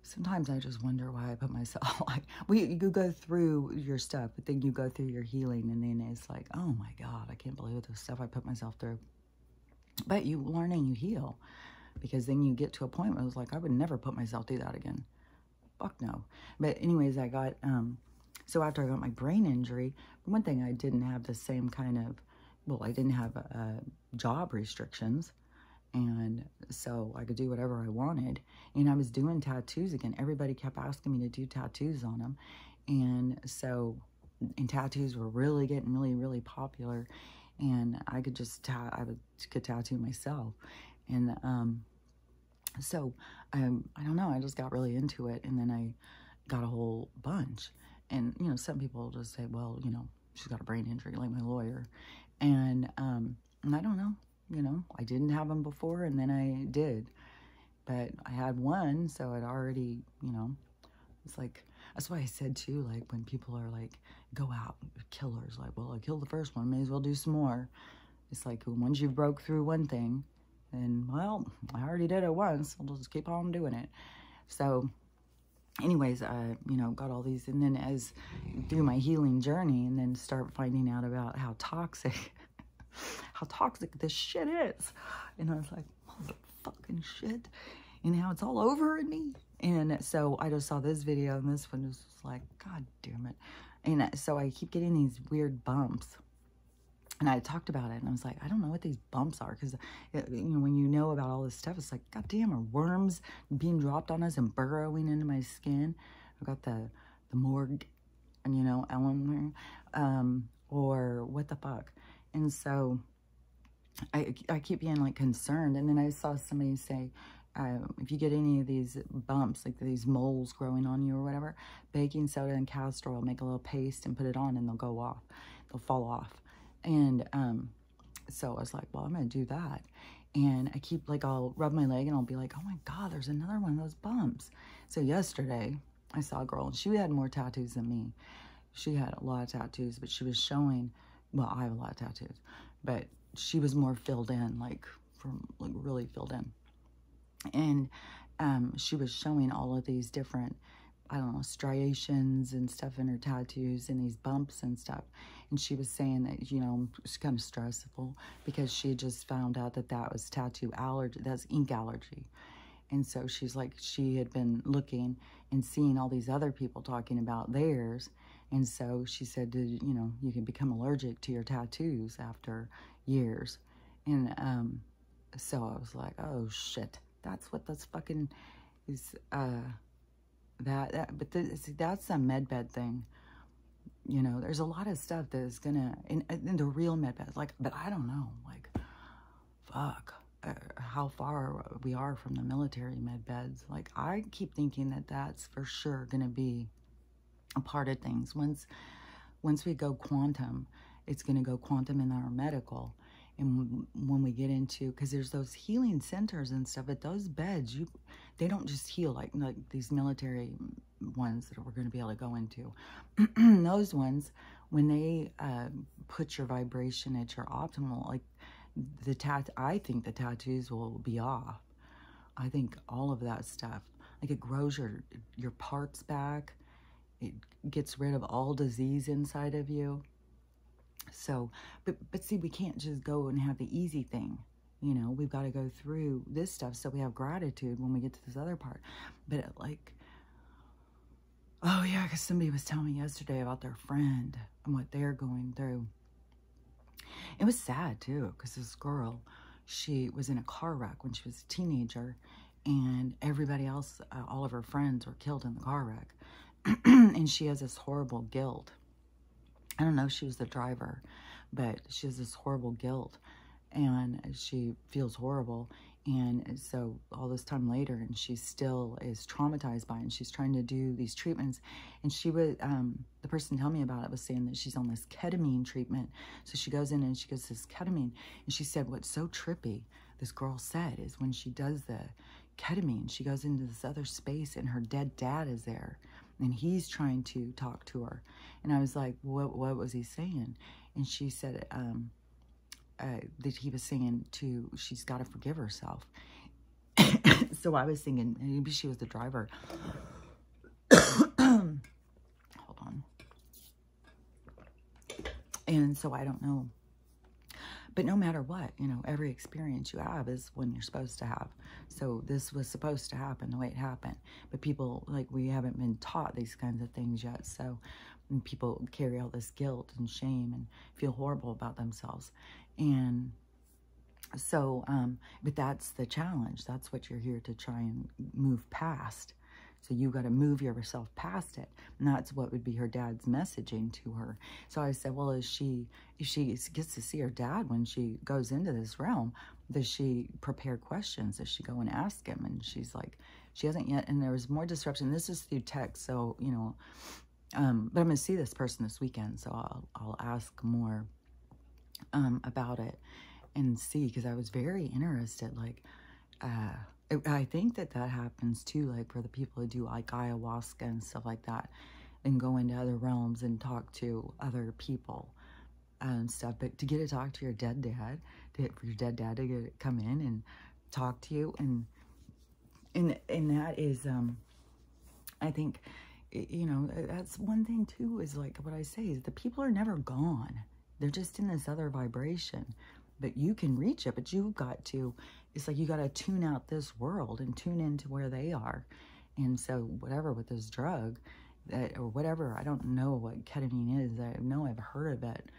Sometimes I just wonder why I put myself, like, you go through your stuff, but then you go through your healing, and then it's like, oh my God, I can't believe the stuff I put myself through. But you learn and you heal, because then you get to a point where it was like, I would never put myself through that again. Fuck no. But anyways, I got, so after I got my brain injury, one thing, I didn't have the same kind of, well, I didn't have job restrictions. And so I could do whatever I wanted. And I was doing tattoos again. Everybody kept asking me to do tattoos on them. And so, and tattoos were really getting really popular. and I could just could tattoo myself. And so I don't know, I just got really into it, and then I got a whole bunch. And you know, some people just say, well, you know, she's got a brain injury like my lawyer. And I don't know, you know, I didn't have them before, and then I did. But I had one, so I'd already, you know, it's like, that's why I said too, like when people are like, go out, killers, like, well, I killed the first one, may as well do some more. It's like, once you broke through one thing, then, well, I already did it once, I'll just keep on doing it. So anyways, you know, got all these, and then as through my healing journey, and then start finding out about how toxic, how toxic this shit is. And I was like, motherfucking shit. And now it's all over in me. And so I just saw this video, and this one was just like, God damn it. And so I keep getting these weird bumps. And I talked about it, and I was like, I don't know what these bumps are. Because, you know, when you know about all this stuff, it's like, God damn, are worms being dropped on us and burrowing into my skin? I've got the morgue, and, you know, Ellen, or what the fuck? And so I keep being, like, concerned. And then I saw somebody say, if you get any of these bumps, like these moles growing on you or whatever, baking soda and castor oil, make a little paste and put it on, and they'll go off. They'll fall off. And so I was like, well, I'm going to do that. And I keep, like, I'll rub my leg, and I'll be like, oh my God, there's another one of those bumps. So yesterday, I saw a girl, and she had more tattoos than me. She had a lot of tattoos, but she was showing, well, I have a lot of tattoos, but she was more filled in, like really filled in. And she was showing all of these different, I don't know, striations and stuff in her tattoos, and these bumps and stuff. And she was saying that, you know, it's kind of stressful because she just found out that that was tattoo allergy, that's ink allergy. And so she's like, she had been looking and seeing all these other people talking about theirs. And so she said, you know, you can become allergic to your tattoos after years. And so I was like, oh shit, that's what this fucking is, but see, that's a medbed thing. You know, there's a lot of stuff that is gonna, in the real medbed, like, but I don't know, like, fuck, how far we are from the military medbeds. Like, I keep thinking that that's for sure gonna be a part of things. Once we go quantum, it's gonna go quantum in our medical. And when we get into, because there's those healing centers and stuff, but those beds, they don't just heal like these military ones that we're going to be able to go into. Those ones, when they put your vibration at your optimal, like I think the tattoos will be off. I think all of that stuff, like it grows your parts back. It gets rid of all disease inside of you. So, but see, we can't just go and have the easy thing. You know, we've got to go through this stuff so we have gratitude when we get to this other part. But like, oh yeah, because somebody was telling me yesterday about their friend and what they're going through. It was sad too, because this girl, she was in a car wreck when she was a teenager, and everybody else, all of her friends were killed in the car wreck. And she has this horrible guilt. I don't know if she was the driver, but she has this horrible guilt, and she feels horrible. And so all this time later, and she still is traumatized by it, and she's trying to do these treatments. And she was, the person telling me about it was saying that she's on this ketamine treatment. So she goes in and she gets this ketamine. And she said what's so trippy, this girl said, is when she does the ketamine, she goes into this other space, and her dead dad is there. And he's trying to talk to her. And I was like, what was he saying? And she said that he was saying she's got to forgive herself. So I was thinking, maybe she was the driver. Hold on. And so I don't know. But no matter what, you know, every experience you have is when you're supposed to have. So this was supposed to happen the way it happened. But people, like, we haven't been taught these kinds of things yet. So people carry all this guilt and shame and feel horrible about themselves. And so, but that's the challenge. That's what you're here to try and move past. So you got to move yourself past it. And that's what would be her dad's messaging to her. So I said, well, if she gets to see her dad when she goes into this realm, does she prepare questions? Does she go and ask him? And she's like, she hasn't yet. And there was more disruption. This is through text. So, you know, but I'm going to see this person this weekend. So I'll ask more about it and see, because I was very interested. Like, I think that happens too, like for the people who do like ayahuasca and stuff like that, and go into other realms and talk to other people and stuff. But to get to talk to your dead dad, for your dead dad to come in and talk to you, and that is, I think, you know, that's one thing too, is like what I say is the people are never gone. They're just in this other vibration. But you can reach it, but you've got to, it's like you got to tune out this world and tune into where they are. And so whatever with this drug, or whatever, I don't know what ketamine is. I know I've heard of it.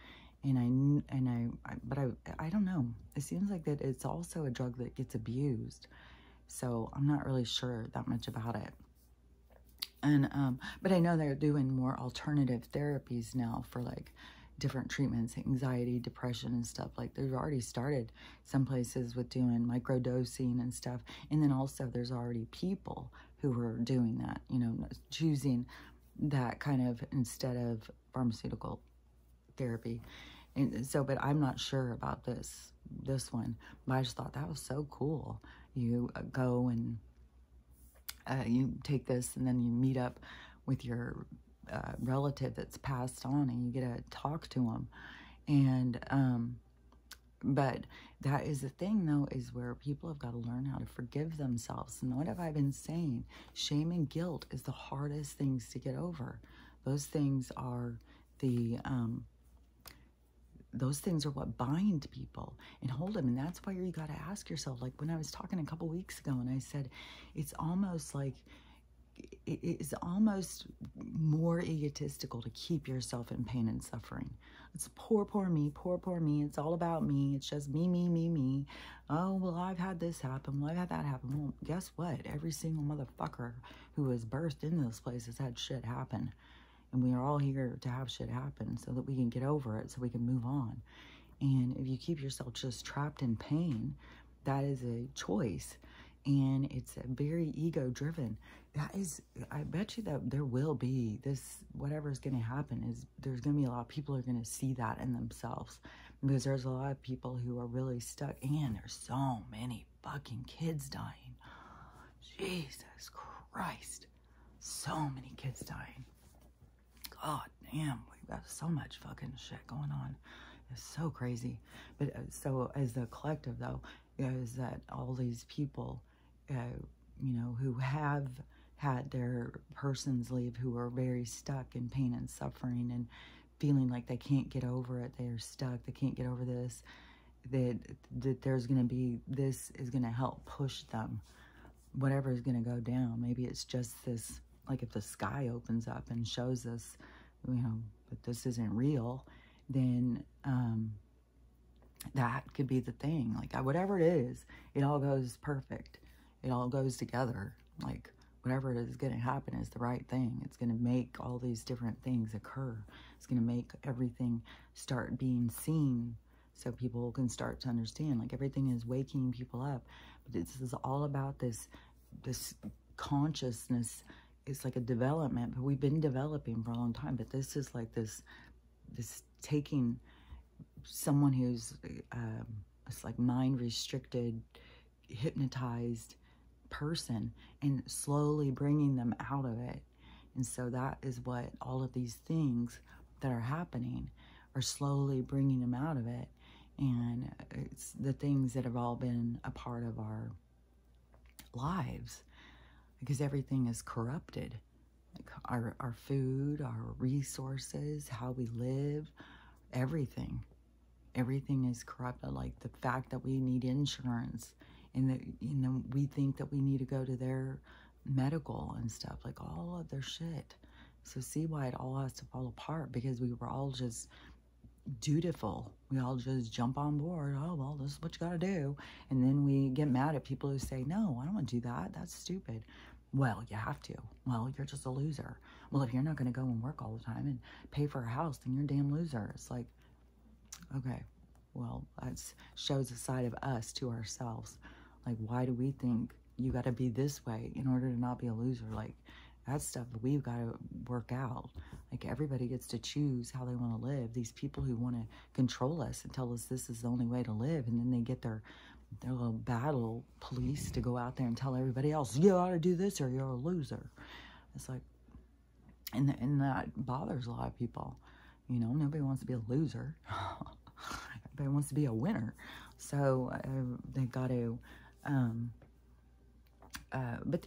But I don't know. It seems like that it's also a drug that gets abused. So I'm not really sure that much about it. And, but I know they're doing more alternative therapies now for like different treatments, anxiety, depression and stuff. Like they've already started some places with doing microdosing and stuff. And then also there's already people who are doing that, you know, choosing that kind of instead of pharmaceutical therapy. And so, but I'm not sure about this one, but I just thought that was so cool. You go and you take this, and then you meet up with your relative that's passed on, and you get to talk to them. And but that is the thing, though, is where people have got to learn how to forgive themselves. And what have I been saying? Shame and guilt is the hardest things to get over. Those things are what bind people and hold them. And that's why you got to ask yourself, like when I was talking a couple weeks ago, and I said, it's almost like, it's almost more egotistical to keep yourself in pain and suffering. It's poor me, poor me. It's all about me. It's just me. Oh, well, I've had this happen. Well, I've had that happen. Well, guess what? Every single motherfucker who was birthed into this place has had shit happen. And we are all here to have shit happen so that we can get over it, so we can move on. And if you keep yourself just trapped in pain, that is a choice. And it's very ego-driven. That is, I bet you that there will be this, whatever's going to happen is there's going to be a lot of people who are going to see that in themselves. Because there's a lot of people who are really stuck. And there's so many fucking kids dying. Jesus Christ. So many kids dying. God damn, we've got so much fucking shit going on. It's so crazy. But so as the collective, though, is that all these people, you know, who have had their persons leave, who are very stuck in pain and suffering and feeling like they can't get over it, they're stuck, they can't get over this, that there's going to be, this is going to help push them, whatever is going to go down. Maybe it's just this, like if the sky opens up and shows us, you know, that this isn't real, then that could be the thing. Like whatever it is, it all goes perfect. It all goes together. Like whatever it is going to happen is the right thing. It's going to make all these different things occur. It's going to make everything start being seen so people can start to understand. Like everything is waking people up. But this is all about this consciousness. It's like a development, but we've been developing for a long time. But this is like this taking someone who's it's like mind restricted, hypnotized person and slowly bringing them out of it. And so that is what all of these things that are happening are slowly bringing them out of it. And it's the things that have all been a part of our lives, because everything is corrupted. Like our food, our resources, how we live, everything is corrupted. Like the fact that we need insurance, and that, you know, we think that we need to go to their medical and stuff, like all of their shit. So see why it all has to fall apart, because we were all just dutiful. We all just jump on board. Oh, well, this is what you got to do. And then we get mad at people who say, no, I don't want to do that. That's stupid. Well, you have to. Well, you're just a loser. Well, if you're not going to go and work all the time and pay for a house, then you're a damn loser. It's like, okay, well, that shows a side of us to ourselves. Like, why do we think you got to be this way in order to not be a loser? Like, that's stuff that we've got to work out. Like, everybody gets to choose how they want to live. These people who want to control us and tell us this is the only way to live, and then they get their little battle police to go out there and tell everybody else, you ought to do this or you're a loser. It's like, and that bothers a lot of people. You know, nobody wants to be a loser. Everybody wants to be a winner. So they got to, but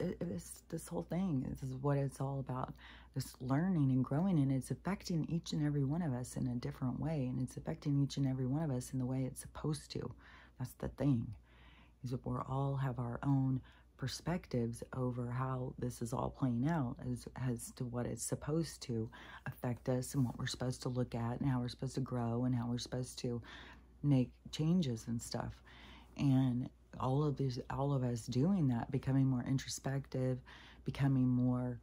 this whole thing, this is what it's all about, this learning and growing, and it's affecting each and every one of us in a different way, and it's affecting each and every one of us in the way it's supposed to. That's the thing, is that we all have our own perspectives over how this is all playing out as to what it's supposed to affect us and what we're supposed to look at and how we're supposed to grow and how we're supposed to make changes and stuff. And all of us doing that, becoming more introspective, becoming more,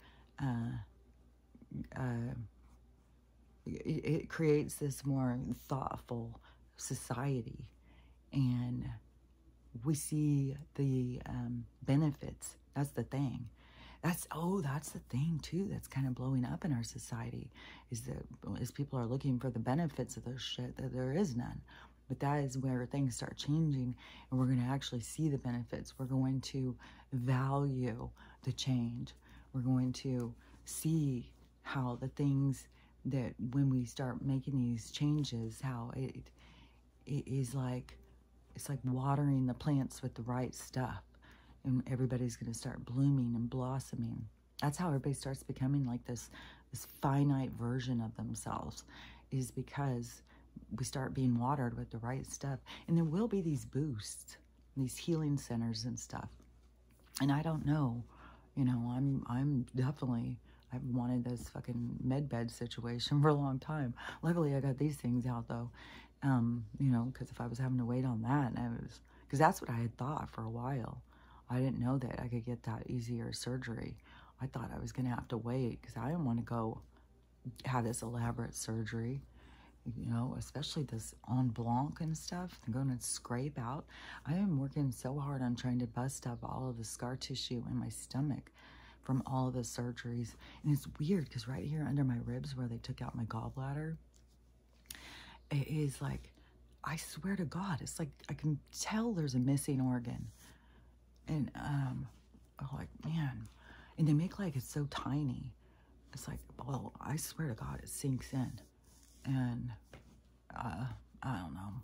it creates this more thoughtful society. And we see the benefits. That's the thing. That's the thing too that's kind of blowing up in our society, is people are looking for the benefits of this shit that there is none. But that is where things start changing, and we're going to actually see the benefits. We're going to value the change. We're going to see how the things that when we start making these changes, how it is like, it's like watering the plants with the right stuff, and everybody's going to start blooming and blossoming. That's how everybody starts becoming like this finite version of themselves, is because we start being watered with the right stuff. And there will be these boosts, these healing centers and stuff. And I don't know, you know, I'm definitely, I've wanted this fucking med bed situation for a long time. Luckily, I got these things out though. You know, because if I was having to wait on that, because that's what I had thought for a while. I didn't know that I could get that easier surgery. I thought I was going to have to wait because I didn't want to go have this elaborate surgery, you know, especially this en blanc and stuff. They're going to scrape out. I am working so hard on trying to bust up all of the scar tissue in my stomach from all of the surgeries. And it's weird because right here under my ribs where they took out my gallbladder, it is like, I swear to God, it's like I can tell there's a missing organ. And I'm like, man. And they make like it's so tiny. It's like, well, I swear to God, it sinks in. And I don't know.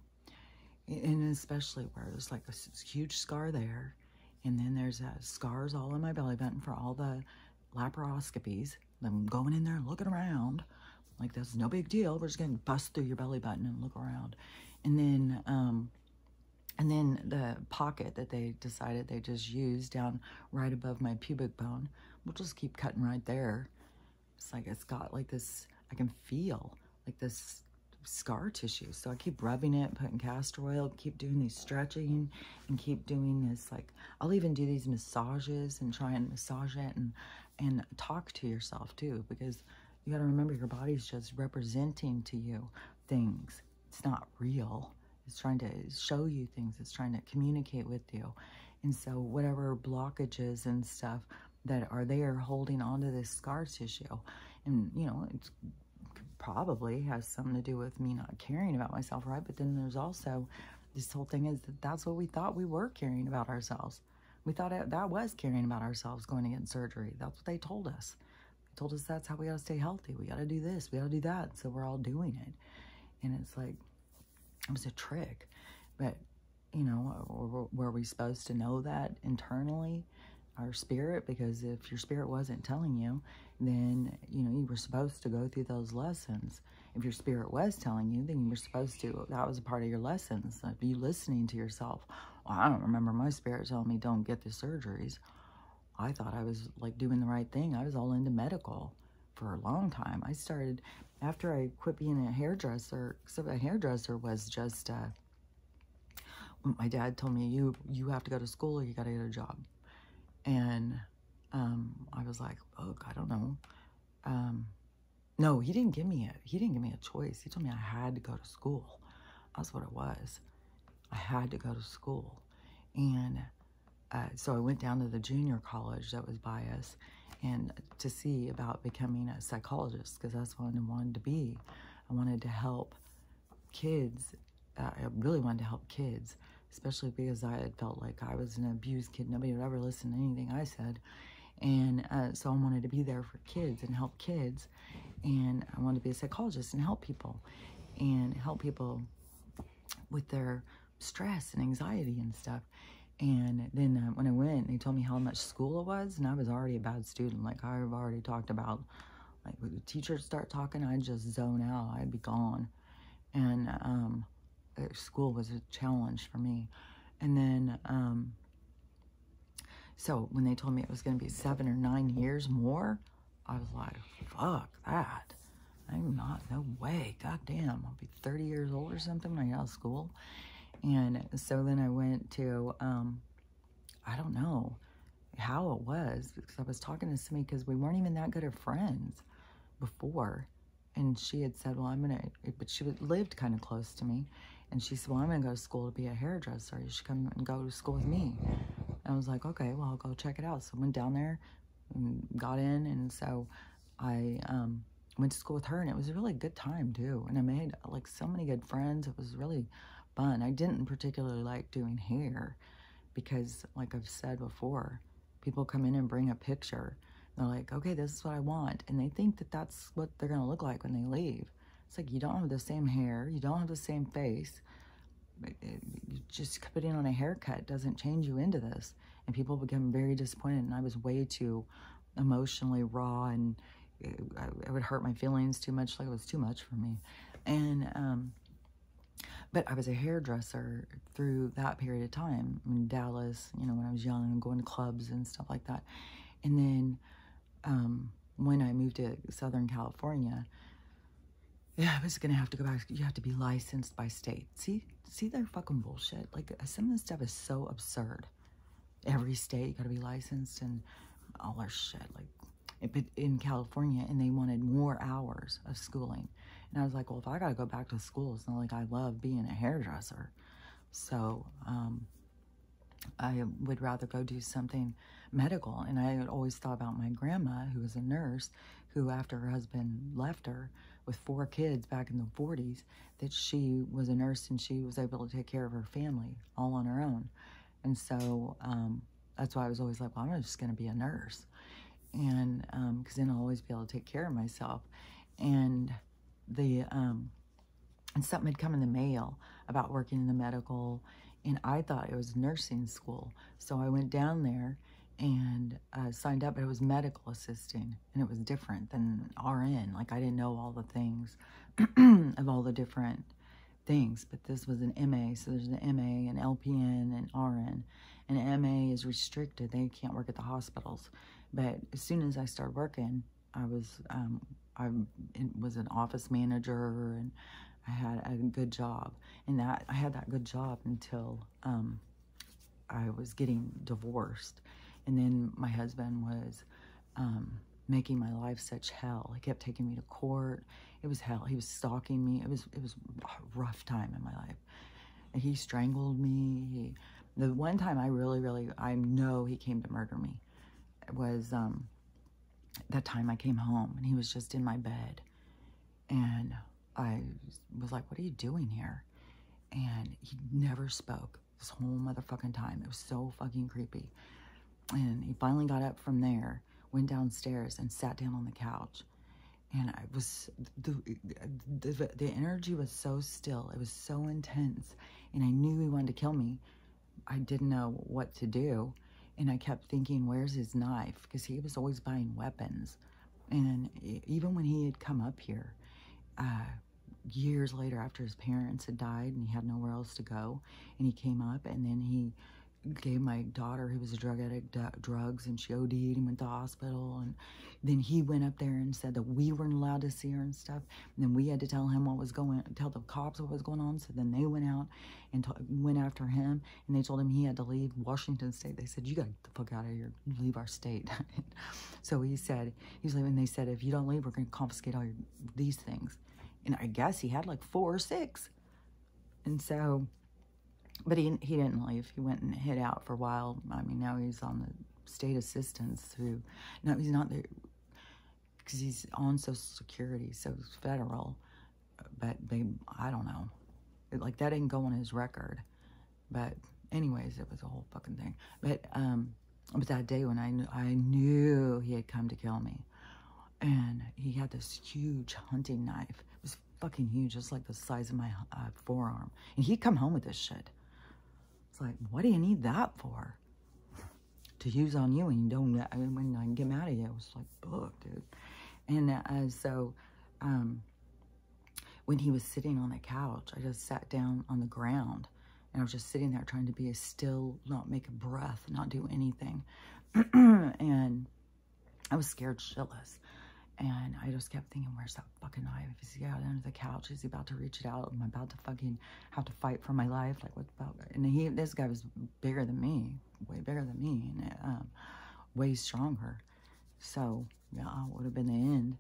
And especially where there's like a huge scar there. And then there's scars all in my belly button for all the laparoscopies. I'm going in there and looking around. Like, that's no big deal. We're just going to bust through your belly button and look around. And then the pocket that they decided they just used down right above my pubic bone, we'll just keep cutting right there. It's like it's got like this, I can feel like this scar tissue. So I keep rubbing it, putting castor oil, keep doing these stretching, and keep doing this, like, I'll even do these massages and try and massage it and talk to yourself too, because you got to remember your body's just representing to you things. It's not real. It's trying to show you things. It's trying to communicate with you. And so whatever blockages and stuff that are there holding onto this scar tissue, and, you know, it's probably has something to do with me not caring about myself, right? But then there's also this whole thing is that that's what we thought we were caring about ourselves. We thought that was caring about ourselves going to get surgery. That's what they told us. They told us that's how we got to stay healthy. We got to do this. We got to do that. So we're all doing it. And it's like, it was a trick. But, you know, were we supposed to know that internally, our spirit? Because if your spirit wasn't telling you, then, you know, you were supposed to go through those lessons. If your spirit was telling you, then you were supposed to, that was a part of your lessons. Like, you listening to yourself. Well, I don't remember my spirit telling me don't get the surgeries. I thought I was like doing the right thing. I was all into medical for a long time. I started, after I quit being a hairdresser, so a hairdresser was just, my dad told me, you have to go to school or you got to get a job. And I was like, look, I don't know. No, he didn't give me a choice. He told me I had to go to school. That's what it was. I had to go to school. And so I went down to the junior college that was by us and to see about becoming a psychologist, because that's what I wanted to be. I wanted to help kids. I really wanted to help kids, especially because I had felt like I was an abused kid. Nobody would ever listen to anything I said. And so I wanted to be there for kids and help kids. And I wanted to be a psychologist and help people with their stress and anxiety and stuff. And then when I went, they told me how much school it was, and I was already a bad student. Like I've already talked about, like when the teachers start talking, I'd just zone out. I'd be gone. And school was a challenge for me. And then, so when they told me it was going to be 7 or 9 years more, I was like, fuck that. I'm not, no way. Goddamn, I'll be 30 years old or something when I get out of school. And so then I went to, I don't know how it was, because I was talking to somebody, because we weren't even that good of friends before. And she had said, well, but she lived kind of close to me. And she said, well, I'm going to go to school to be a hairdresser. You should come and go to school with me. And I was like, okay, well, I'll go check it out. So I went down there and got in. And so I went to school with her, and it was a really good time too. And I made like so many good friends. It was really fun. I didn't particularly like doing hair because, like I've said before, people come in and bring a picture. They're like, okay, this is what I want. And they think that that's what they're going to look like when they leave. It's like, you don't have the same hair. You don't have the same face. You just putting on a haircut doesn't change you into this. And people become very disappointed. And I was way too emotionally raw, and it would hurt my feelings too much. Like it was too much for me. And, but I was a hairdresser through that period of time in Dallas, you know, when I was young and going to clubs and stuff like that. And then when I moved to Southern California, yeah, I was going to have to go back. You have to be licensed by state. See their fucking bullshit. Like, some of this stuff is so absurd. Every state, you got to be licensed and all their shit. Like, but in California, and they wanted more hours of schooling. And I was like, well, if I got to go back to school, it's not like I love being a hairdresser. So I would rather go do something medical. And I had always thought about my grandma, who was a nurse, who after her husband left her with 4 kids back in the 40s, that she was a nurse and she was able to take care of her family all on her own. And so that's why I was always like, well, I'm just going to be a nurse. And because then I'll always be able to take care of myself. And and something had come in the mail about working in the medical, and I thought it was nursing school. So I went down there and signed up, but it was medical assisting, and it was different than RN. Like, I didn't know all the things of all the different things, but this was an MA. So there's an MA, an LPN, and RN. And MA is restricted. They can't work at the hospitals. But as soon as I started working, I was an office manager, and I had a good job. And I had that good job until I was getting divorced. And then my husband was making my life such hell. He kept taking me to court. It was hell. He was stalking me. It was a rough time in my life. And he strangled me. The one time I know he came to murder me was that time I came home, and he was just in my bed. And I was like, what are you doing here? And he never spoke this whole motherfucking time. It was so fucking creepy. And he finally got up from there, went downstairs, and sat down on the couch. And I was, the energy was so still. It was so intense. And I knew he wanted to kill me. I didn't know what to do. And I kept thinking, where's his knife? Because he was always buying weapons. And even when he had come up here, years later, after his parents had died and he had nowhere else to go, and he came up, and then he gave my daughter, who was a drug addict, drugs, and she OD'd and went to the hospital. And then he went up there and said that we weren't allowed to see her and stuff. And then we had to tell him tell the cops what was going on. So then they went out and went after him, and they told him he had to leave Washington State. They said, you got to get the fuck out of here, leave our state. So he's like, and they said, if you don't leave, we're going to confiscate all these things. And I guess he had like 4 or 6. And so, but he didn't leave. He went and hid out for a while. I mean, now he's on the state assistance no, he's not there because he's on Social Security, so it's federal. But I don't know. Like, that didn't go on his record. But anyways, it was a whole fucking thing. But that day when I knew he had come to kill me, and he had this huge hunting knife. It was fucking huge, just like the size of my forearm. And he'd come home with this shit. It's like, what do you need that for? To use on you, and you don't. When I get mad at you, it was like, fuck, dude. And so, when he was sitting on the couch, I just sat down on the ground, and I was just sitting there trying to be still, not make a breath, not do anything. And I was scared shitless. And I just kept thinking, where's that fucking knife? Is he out under the couch? Is he about to reach it out? Am I about to fucking have to fight for my life? Like, what about? And this guy was bigger than me, way bigger than me, and way stronger. So, yeah, it would have been the end.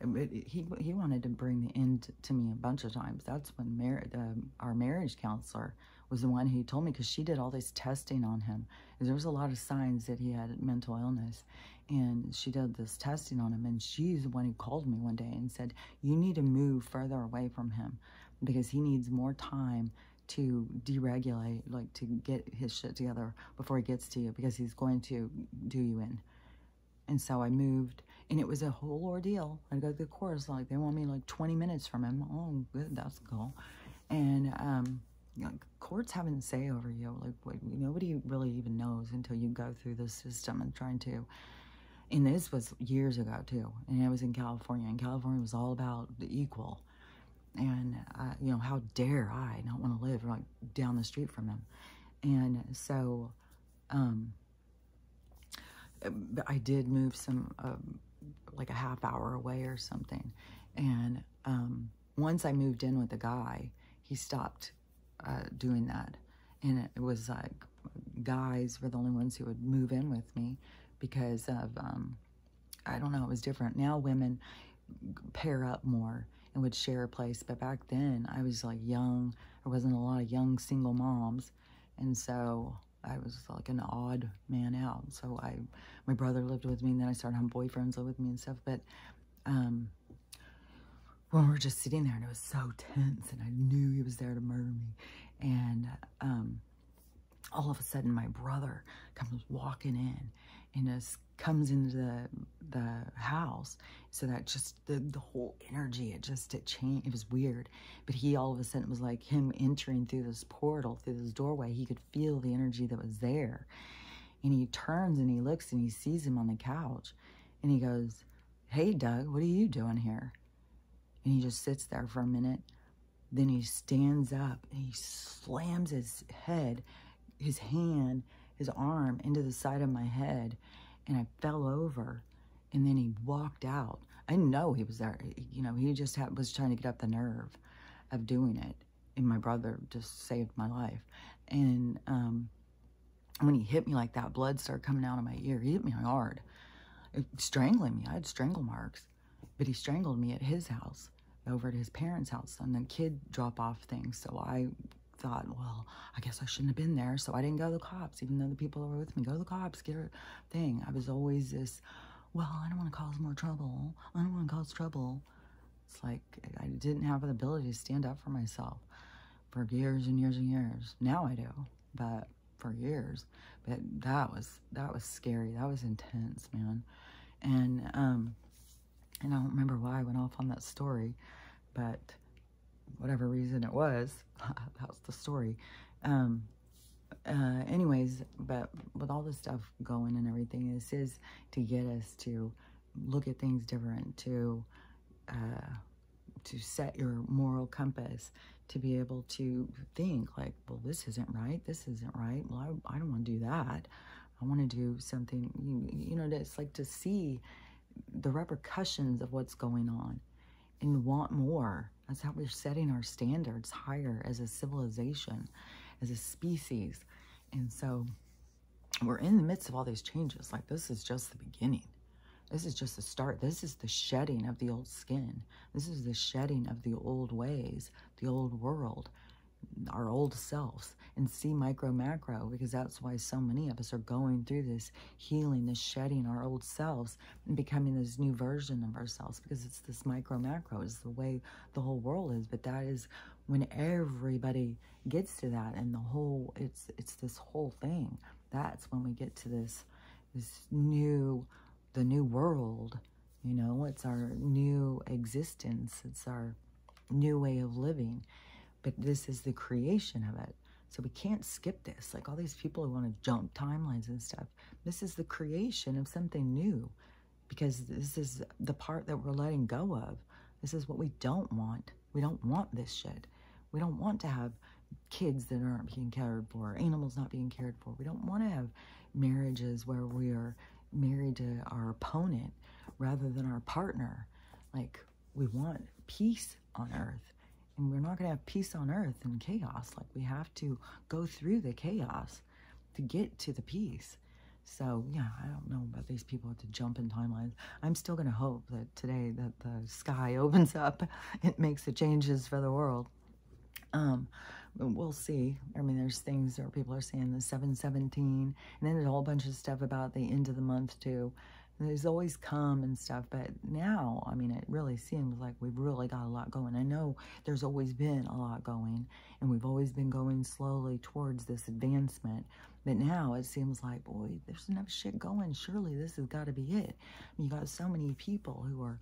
But he wanted to bring the end to me a bunch of times. That's when our marriage counselor was the one who told me, because she did all this testing on him. There was a lot of signs that he had mental illness. And she did this testing on him, and she's the one who called me one day and said, you need to move further away from him because he needs more time to deregulate, like to get his shit together before he gets to you, because he's going to do you in. And so I moved, and it was a whole ordeal. I go to the course, like they want me like 20 minutes from him. Oh, good, that's cool. And courts have a say over you. Like, nobody really even knows until you go through the system and trying to. And this was years ago, too. And it was in California. And California was all about the equal. And, how dare I not want to live right down the street from him. And so, I did move like a half hour away or something. And once I moved in with the guy, he stopped doing that. And it was like guys were the only ones who would move in with me. Because of, I don't know, it was different. Now women pair up more and would share a place. But back then, I was like young. There wasn't a lot of young single moms. And so I was like an odd man out. So my brother lived with me, and then I started having boyfriends live with me and stuff. But when we were just sitting there, and it was so tense, and I knew he was there to murder me. And all of a sudden, my brother comes walking in, and just comes into the house. So that just the whole energy, it changed. It was weird. But he all of a sudden was like him entering through this portal, through this doorway. He could feel the energy that was there. And he turns and he looks and he sees him on the couch. And he goes, hey, Doug, what are you doing here? And he just sits there for a minute. Then he stands up and he slams his head, his hand, his arm into the side of my head, and I fell over, and then he walked out. I didn't know he was there. He just was trying to get up the nerve of doing it, and my brother just saved my life. And when he hit me like that, blood started coming out of my ear. He hit me hard, strangling me. I had strangle marks, but he strangled me at his house, over at his parents' house, and the kid drop-off thing. So I thought, well, I guess I shouldn't have been there, so I didn't go to the cops, even though the people that were with me, go to the cops, get a thing. I was always this, well, I don't want to cause more trouble. I don't want to cause trouble. It's like I didn't have the ability to stand up for myself for years and years and years. Now I do, but for years. But that was scary. That was intense, man. And I don't remember why I went off on that story, but whatever reason it was, that was the story. Anyways, but with all this stuff going and everything, this is to get us to look at things different, to set your moral compass, to be able to think like, well, this isn't right. This isn't right. Well, I don't want to do that. I want to do something, you know, it's like to see the repercussions of what's going on and want more. That's how we're setting our standards higher as a civilization, as a species. And so we're in the midst of all these changes. Like, this is just the beginning. This is just the start. This is the shedding of the old skin. This is the shedding of the old ways, the old world, our old selves, and see micro macro, because that's why so many of us are going through this healing, this shedding our old selves and becoming this new version of ourselves, because it's this micro macro is the way the whole world is. But that is when everybody gets to that, and the whole, it's this whole thing. That's when we get to this new, the new world, you know, it's our new existence. It's our new way of living. But this is the creation of it. So we can't skip this. Like all these people who want to jump timelines and stuff. This is the creation of something new, because this is the part that we're letting go of. This is what we don't want. We don't want this shit. We don't want to have kids that aren't being cared for, animals not being cared for. We don't want to have marriages where we are married to our opponent rather than our partner. Like, we want peace on earth. And we're not going to have peace on earth in chaos. Like, we have to go through the chaos to get to the peace. So, yeah, I don't know about these people with the jump in timelines. I'm still going to hope that today that the sky opens up and makes the changes for the world. We'll see. I mean, there's things where people are saying the 7/17, and then there's a whole bunch of stuff about the end of the month too. There's always come and stuff, but now, I mean, it really seems like we've really got a lot going. I know there's always been a lot going, and we've always been going slowly towards this advancement, but now it seems like, boy, there's enough shit going. Surely this has got to be it. I mean, you got so many people who are,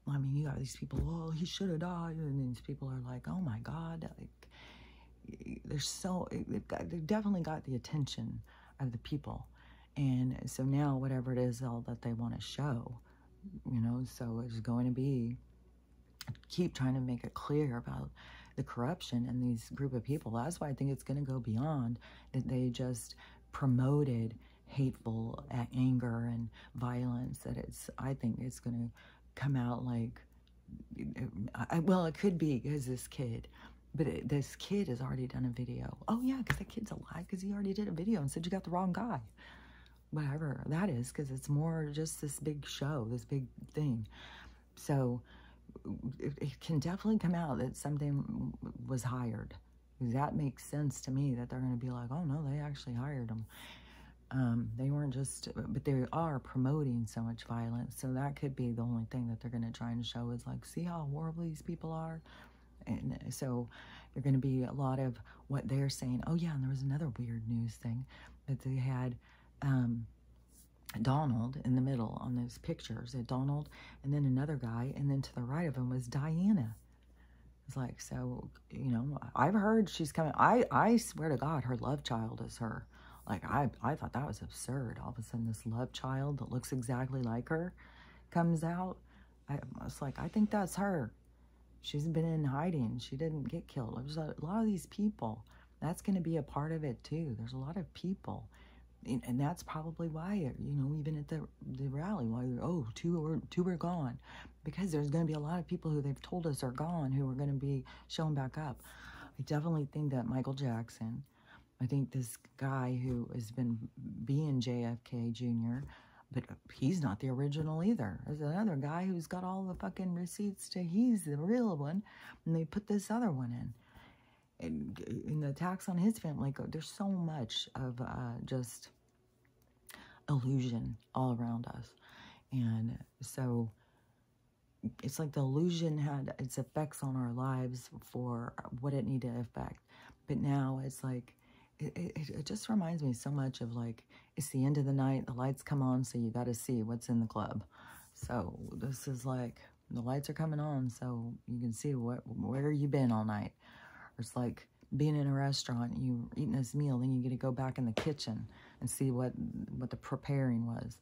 I mean, you got these people, oh, he should have died, and these people are like, oh my God, like, they're so, they've definitely got the attention of the people. And so now whatever it is all that they want to show, you know, so it's going to be, keep trying to make it clear about the corruption in these group of people. That's why I think it's going to go beyond that they just promoted hateful anger and violence, that it's, I think it's going to come out like, well, it could be because this kid, but this kid has already done a video. Oh yeah, because that kid's alive, because he already did a video and said you got the wrong guy. Whatever that is, because it's more just this big show, this big thing. So it can definitely come out that something was hired. That makes sense to me, that they're going to be like, oh no, they actually hired them. They weren't just, but they are promoting so much violence. So that could be the only thing that they're going to try and show is like, see how horrible these people are. And so there's going to be a lot of what they're saying. Oh yeah, and there was another weird news thing that they had Donald in the middle on those pictures. Donald, and then another guy, and then to the right of him was Diana. It's like, so, you know, I've heard she's coming. I swear to God, her love child is her. Like, I thought that was absurd. All of a sudden, this love child that looks exactly like her comes out. I was like, I think that's her. She's been in hiding. She didn't get killed. There's a lot of these people. That's going to be a part of it too. There's a lot of people. And that's probably why, you know, even at the rally, why, oh, two are gone. Because there's going to be a lot of people who they've told us are gone who are going to be showing back up. I definitely think that Michael Jackson, I think this guy who has been being JFK Jr., but he's not the original either. There's another guy who's got all the fucking receipts to he's the real one, and they put this other one in. And in the attacks on his family, there's so much of just illusion all around us. And so it's like the illusion had its effects on our lives for what it needed to affect. But now it's like, it just reminds me so much of like, it's the end of the night, the lights come on, so you got to see what's in the club. So this is like, the lights are coming on, so you can see where you've been all night. It's like being in a restaurant, you eating this meal, then you get to go back in the kitchen and see what the preparing was.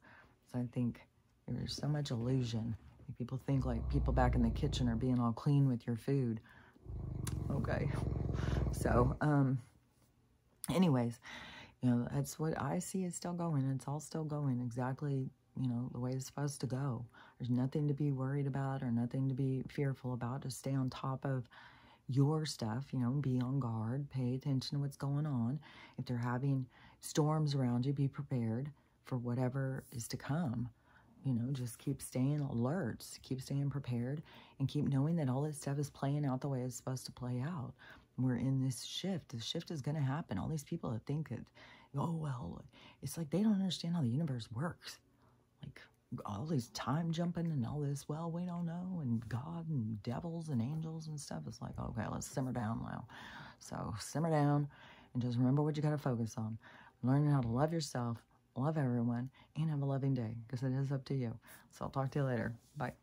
So I think there's so much illusion. People think like people back in the kitchen are being all clean with your food. Okay. So, anyways, that's what I see is still going. It's all still going exactly, the way it's supposed to go. There's nothing to be worried about or nothing to be fearful about. Just stay on top of your stuff, be on guard, pay attention to what's going on. If they're having storms around you, be prepared for whatever is to come. Just keep staying alert, keep staying prepared, and keep knowing that all this stuff is playing out the way it's supposed to play out. We're in this shift. This shift is going to happen. All these people that think that, oh, well, it's like they don't understand how the universe works. Like all these time jumping and all this, well, we don't know, and God and devils and angels and stuff. It's like, okay, let's simmer down now. So simmer down and just remember what you got to focus on. Learning how to love yourself, love everyone, and have a loving day, because it is up to you. So I'll talk to you later. Bye.